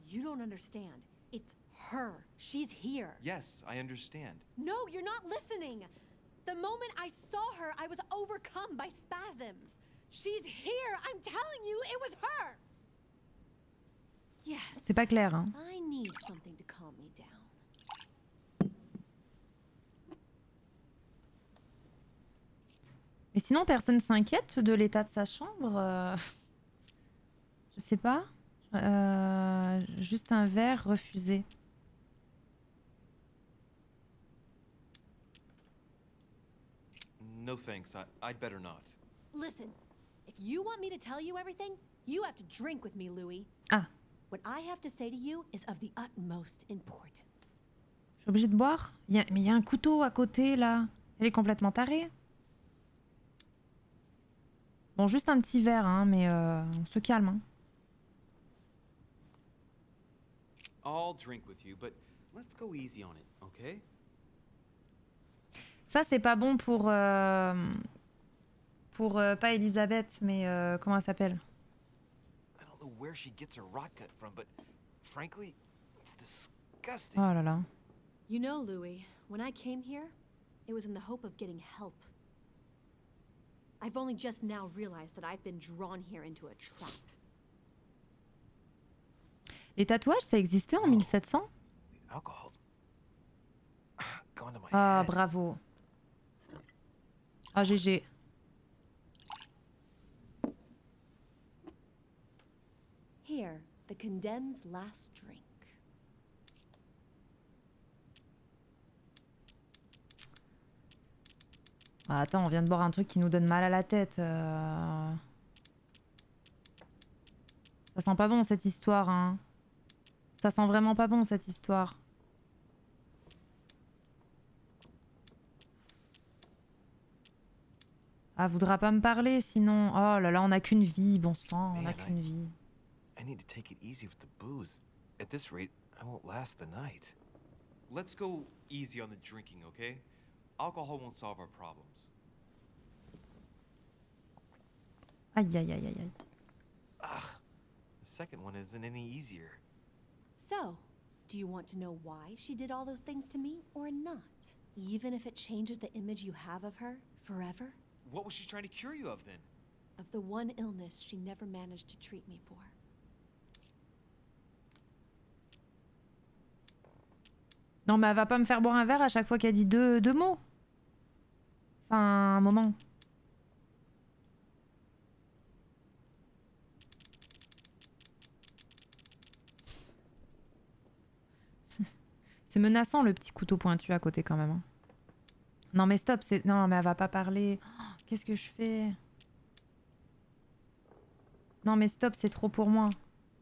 You don't understand. It's her. She's here. Yes, I understand. No, you're not listening. The moment I saw her, I was overcome by spasms. She's here. I'm telling you, it was her. Yes. C'est pas clair, hein. I need something to calm me down. Mais sinon, personne s'inquiète de l'état de sa chambre. Je sais pas. Juste un verre refusé. No thanks. I'd better not. Listen, if you want me to tell you everything, you have to drink with me, Louis. Ah, What I have to say to you is of the utmost importance. je suis obligée de boire? Mais il y a un couteau à côté, là. Elle est complètement tarée. Bon, juste un petit verre, hein, mais on se calme. Hein. I'll drink with you, but let's go easy on it, okay? Ça, c'est pas bon pour pas Elisabeth, mais comment elle s'appelle? I don't know where she gets her rot gut from, but frankly, it's disgusting. Oh là là. You know, Louis, when I came here, it was in the hope of getting help. I've only just now realized that I've been drawn here into a trap. Les tatouages, ça existait en 1700? The alcohol's gone to my Ah, head. bravo. Ah, GG. Here, the condemned's last drink. Ah, attends, on vient de boire un truc qui nous donne mal à la tête. Ça sent pas bon cette histoire, hein. Ça sent vraiment pas bon cette histoire. Ah, voudra pas me parler sinon. Oh là là, on a qu'une vie, bon sang, on a Man, qu'une vie. I need to take it easy with the booze. At this rate, I won't last the night. Let's go easy on the drinking, okay? Alcohol won't solve our problems. Aïe aïe aïe aïe aïe. Ugh, the second one isn't any easier. So, do you want to know why she did all those things to me or not? Even if it changes the image you have of her forever? What was she trying to cure you of then? Of the one illness she never managed to treat me for. Non mais elle va pas me faire boire un verre à chaque fois qu'elle dit deux mots. Enfin, un moment. C'est menaçant le petit couteau pointu à côté quand même. Hein. Non mais stop, c'est... Non mais elle va pas parler. Oh, qu'est-ce que je fais? Non mais stop, c'est trop pour moi.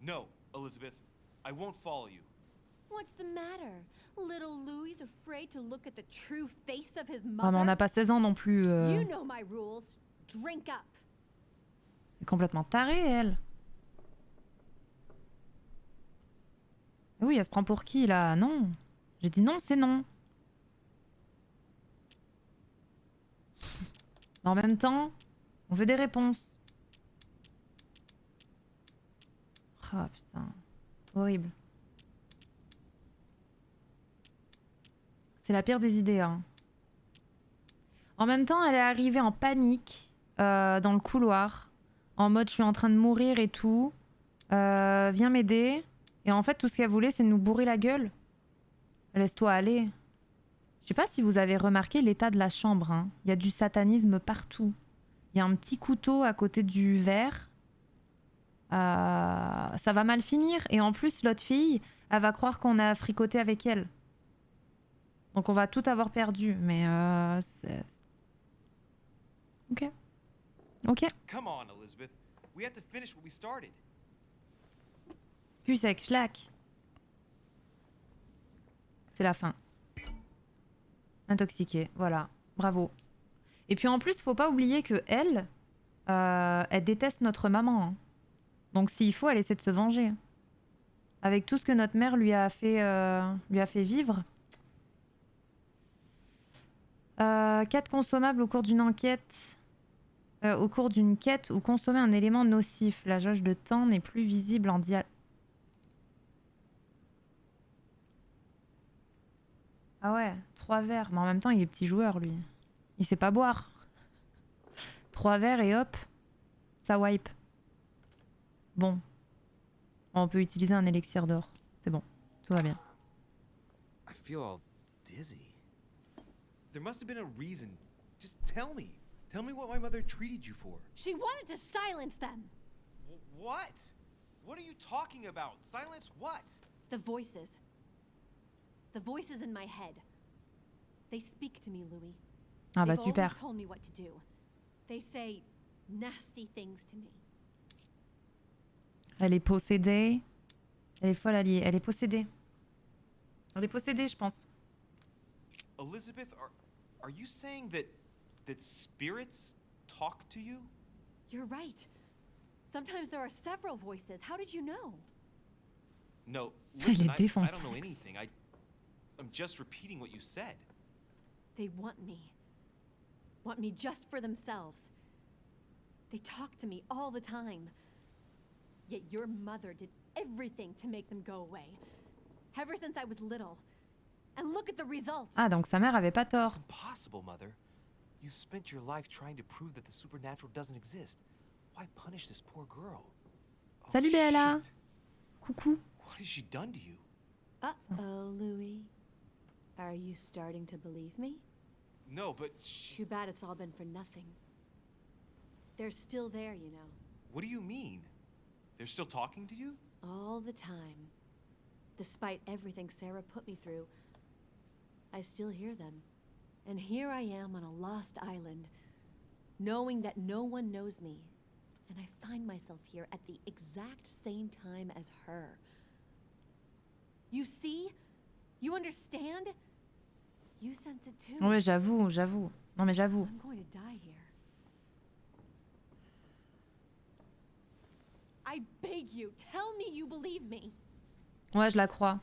No, Elizabeth. I won't follow you. What's the matter? Little Louis's afraid to look at the true face of his Ah mais on mother? n'a pas 16 ans non plus. You know my rules. Drink up. Elle est complètement tarée elle. Oui, elle se prend pour qui là? Non. J'ai dit non, c'est non. En même temps, on veut des réponses. Ah putain. Horrible. C'est la pire des idées. Hein. En même temps, elle est arrivée en panique dans le couloir. En mode, je suis en train de mourir et tout. Viens m'aider. Et en fait, tout ce qu'elle voulait, c'est de nous bourrer la gueule. Laisse-toi aller. Je sais pas si vous avez remarqué l'état de la chambre. Hein. Il y a du satanisme partout. Il y a un petit couteau à côté du verre. Ça va mal finir. Et en plus, l'autre fille, elle va croire qu'on a fricoté avec elle. Donc on va tout avoir perdu. Mais c'est... Ok. Ok. Come on, Elizabeth. We have to finish what we started. Cul sec, schlac. C'est la fin. Intoxiquée, voilà. Bravo. Et puis en plus, faut pas oublier que elle déteste notre maman. Hein. Donc s'il faut, elle essaie de se venger. Avec tout ce que notre mère lui a fait vivre. 4 consommables au cours d'une enquête. Au cours d'une quête ou consommer un élément nocif. La jauge de temps n'est plus visible en dial... Ah ouais, 3 verres. Mais en même temps, il est petit joueur, lui. Il sait pas boire. 3 verres et hop, ça wipe. Bon. On peut utiliser un élixir d'or. C'est bon. Tout va bien. I feel all dizzy. There must have been a reason. Just tell me. Tell me what my mother treated you for. She wanted to silence them. What? What are you talking about? Silence what? The voices. The voices in my head. They speak to me, Louis. Ah bah They've super. always told me what to do. They say nasty things to me. Elle est possédée. Elle est folle alliée. Elle est possédée. Elle est possédée, je pense. Elizabeth, are you saying that spirits talk to you? You're right. Sometimes there are several voices. How did you know? No, Elle listen, est I défonçaxe. don't know anything. I'm just repeating what you said. They want me. Want me just for themselves. They talk to me all the time. Yet your mother did everything to make them go away. Ever since I was little. And look at the results. Ah, donc sa mère avait pas tort. It's impossible, Mother. You spent your life trying to prove that the supernatural doesn't exist. Why punish this poor girl? Oh, Salut Bella. shit. Coucou. What has she done to you? Uh-oh, Louis. Are you starting to believe me? No, but Too bad it's all been for nothing. They're still there, you know. What do you mean? They're still talking to you? All the time. Despite everything Sarah put me through, I still hear them. And here I am on a lost island, knowing that no one knows me. And I find myself here at the exact same time as her. You see? You understand? You sense it too. Ouais, j'avoue. Non mais j'avoue. I'm going to die here. I beg you, tell me you believe me. Ouais, je la crois.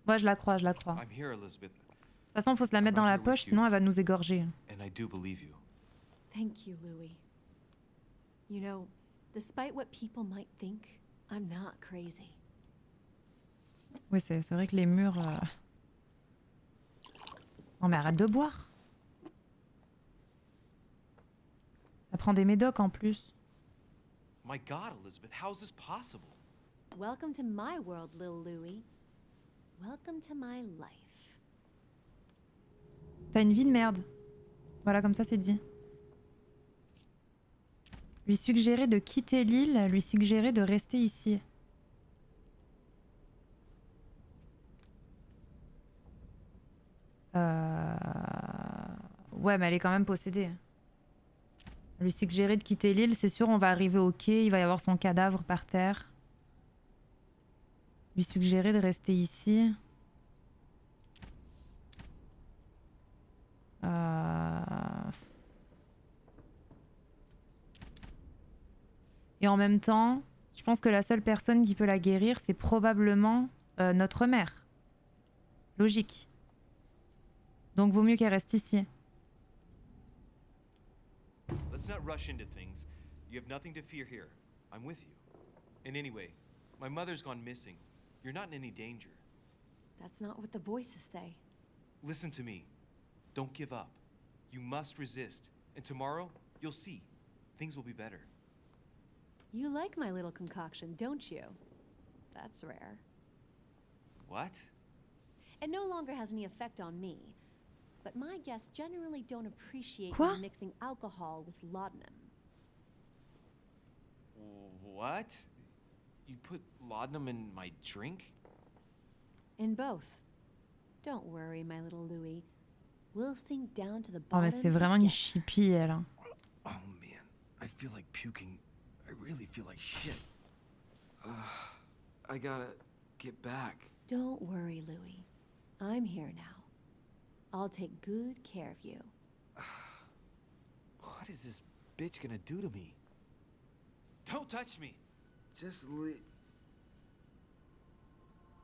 Ouais, je la crois. I'm here, Elizabeth. De toute façon, faut se la mettre dans la poche, sinon elle va nous égorger. And I do believe you. Thank you, Louis. You know, despite what people might think, I'm not crazy. Oui, c'est vrai que les murs... Non mais arrête de boire. Elle prend des médocs en plus. My God, Elizabeth, how is this possible? Welcome to my world, Lil Louis. Welcome to my life. T'as une vie de merde. Voilà, comme ça c'est dit. Lui suggérer de quitter l'île, lui suggérer de rester ici. Ouais, mais elle est quand même possédée. Lui suggérer de quitter l'île, c'est sûr, on va arriver au quai, il va y avoir son cadavre par terre. Lui suggérer de rester ici. Et en même temps, je pense que la seule personne qui peut la guérir, c'est probablement notre mère. Logique. Donc vaut mieux qu'elle reste ici. Let's not rush into things. You have nothing to fear here. I'm with you. And anyway, my mother's gone missing. You're not in any danger. That's not what the voices say. Listen to me. Don't give up. You must resist. And tomorrow, you'll see. Things will be better. You like my little concoction, don't you? That's rare. What? It no longer has any effect on me. But my guests generally don't appreciate Quoi? me mixing alcohol with laudanum. What? You put laudanum in my drink? In both. Don't worry, my little Louis. We'll sink down to the Oh mais bottom. c'est vraiment une chippie elle. Hein. Oh man, I feel like puking. I really feel like shit. I gotta get back. Don't worry, Louis. I'm here now. I'll take good care of you. What is this bitch gonna do to me? Don't touch me! Just leave.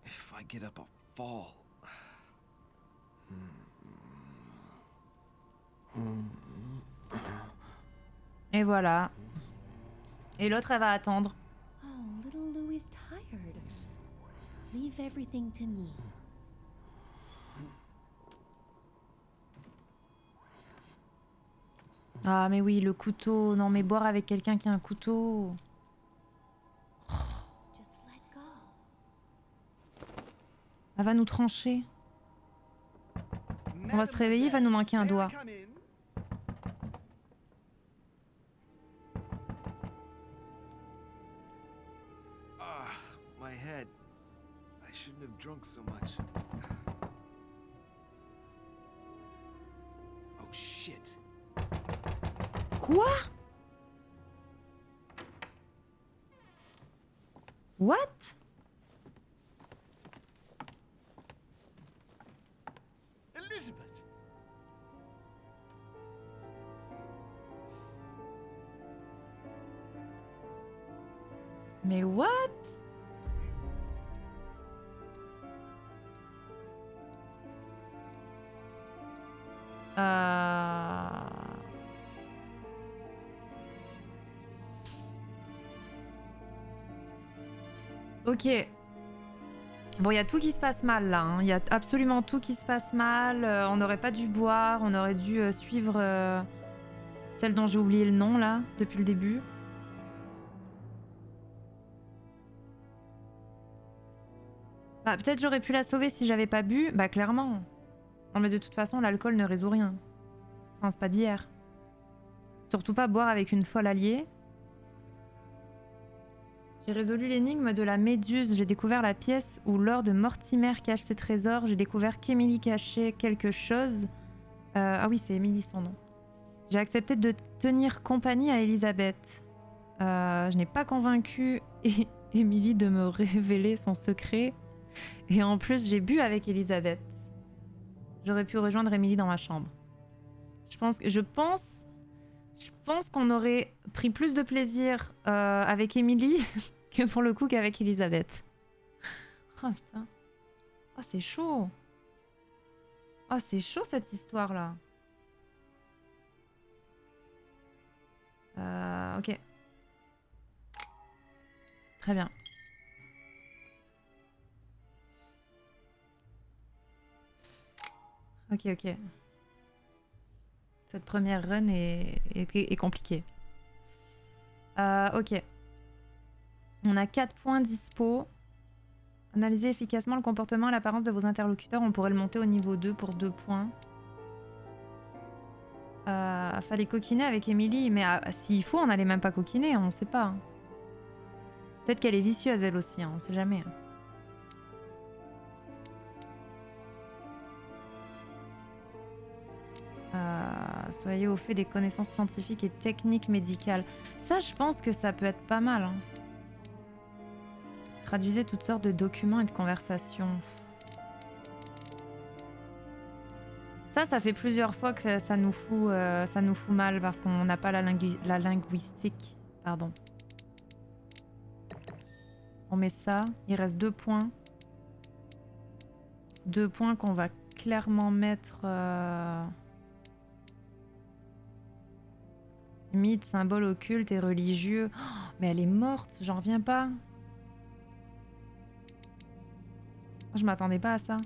If I get up, I'll fall. Et voilà. Et l'autre elle va attendre. Oh, little Louis is tired. Leave everything to me. Ah mais oui, le couteau. Non mais boire avec quelqu'un qui a un couteau. Just let go. Elle va nous trancher. On va se réveiller, il va nous manquer un doigt. My head. I shouldn't have drunk so much. Oh shit. Quoi? What? Elizabeth! Mais what? Ok. Bon, il y a tout qui se passe mal là. Il y a absolument tout qui se passe mal. On n'aurait pas dû boire. On aurait dû suivre celle dont j'ai oublié le nom là, depuis le début. Bah, peut-être j'aurais pu la sauver si j'avais pas bu. Bah, clairement. Non, mais de toute façon, l'alcool ne résout rien. Enfin, c'est pas d'hier. Surtout pas boire avec une folle alliée. J'ai résolu l'énigme de la méduse. J'ai découvert la pièce où Lord Mortimer cache ses trésors. J'ai découvert qu'Emily cachait quelque chose. Ah oui, c'est Emily son nom. J'ai accepté de tenir compagnie à Elisabeth. Je n'ai pas convaincu Emily de me révéler son secret. Et en plus, j'ai bu avec Elisabeth. J'aurais pu rejoindre Emily dans ma chambre. Je pense qu'on aurait pris plus de plaisir avec Emily que pour le coup qu'avec Elisabeth. Oh putain. Oh, c'est chaud. Oh, c'est chaud cette histoire-là. Ok. Très bien. Ok, ok. Cette première run est compliquée. Ok. On a 4 points dispo. Analysez efficacement le comportement et l'apparence de vos interlocuteurs. On pourrait le monter au niveau 2 pour 2 points. Fallait coquiner avec Emily, mais s'il faut, on n'allait même pas coquiner, on sait pas. Peut-être qu'elle est vicieuse elle aussi, hein, on sait jamais. Soyez au fait des connaissances scientifiques et techniques médicales. Ça, je pense que ça peut être pas mal. Hein. Traduisez toutes sortes de documents et de conversations. Ça fait plusieurs fois que ça nous fout mal parce qu'on n'a pas la linguistique. Pardon. On met ça. Il reste 2 points. 2 points qu'on va clairement mettre... Mythe, symbole occulte et religieux. Oh, mais elle est morte, j'en reviens pas. Je m'attendais pas à ça.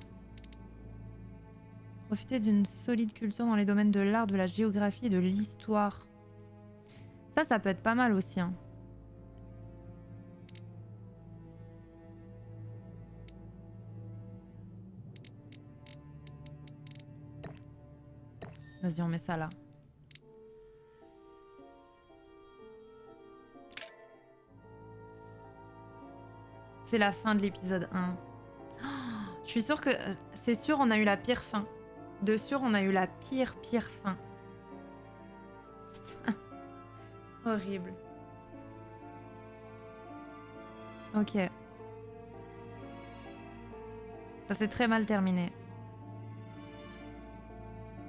Profitez d'une solide culture dans les domaines de l'art, de la géographie et de l'histoire. Ça peut être pas mal aussi. Hein. Vas-y, on met ça là. C'est la fin de l'épisode 1. Oh, je suis sûre que... C'est sûr, on a eu la pire fin. De sûr, on a eu la pire fin. Horrible. Ok. Ça s'est très mal terminé.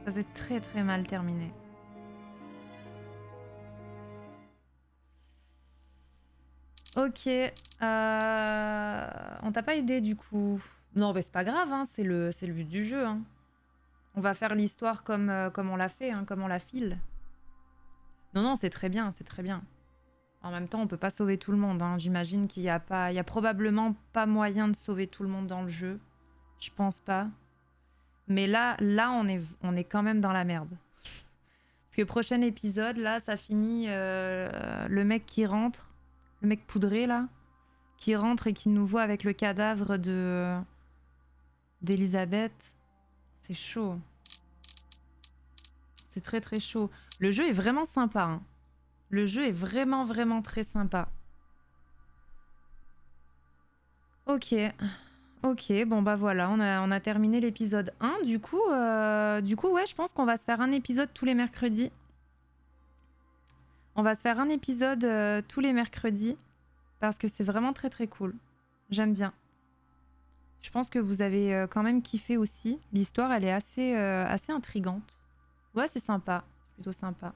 Ça s'est très mal terminé. Ok. On t'a pas aidé du coup. Non, mais c'est pas grave, hein, c'est le but du jeu. Hein. On va faire l'histoire comme on l'a fait, hein, comme on la file. Non, c'est très bien, c'est très bien. En même temps, on peut pas sauver tout le monde. Hein. J'imagine qu'il y a probablement pas moyen de sauver tout le monde dans le jeu. Je pense pas. Mais là, on est quand même dans la merde. Parce que prochain épisode, là, ça finit le mec qui rentre, le mec poudré là, qui rentre et qui nous voit avec le cadavre d'Elisabeth. C'est chaud. C'est très chaud. Le jeu est vraiment sympa. Hein. Le jeu est vraiment très sympa. Ok. Ok, bon bah voilà, on a terminé l'épisode 1. Du coup, ouais, je pense qu'on va se faire un épisode tous les mercredis. On va se faire un épisode tous les mercredis. Parce que c'est vraiment très cool. J'aime bien. Je pense que vous avez quand même kiffé aussi. L'histoire, elle est assez intrigante. Ouais, c'est sympa. C'est plutôt sympa.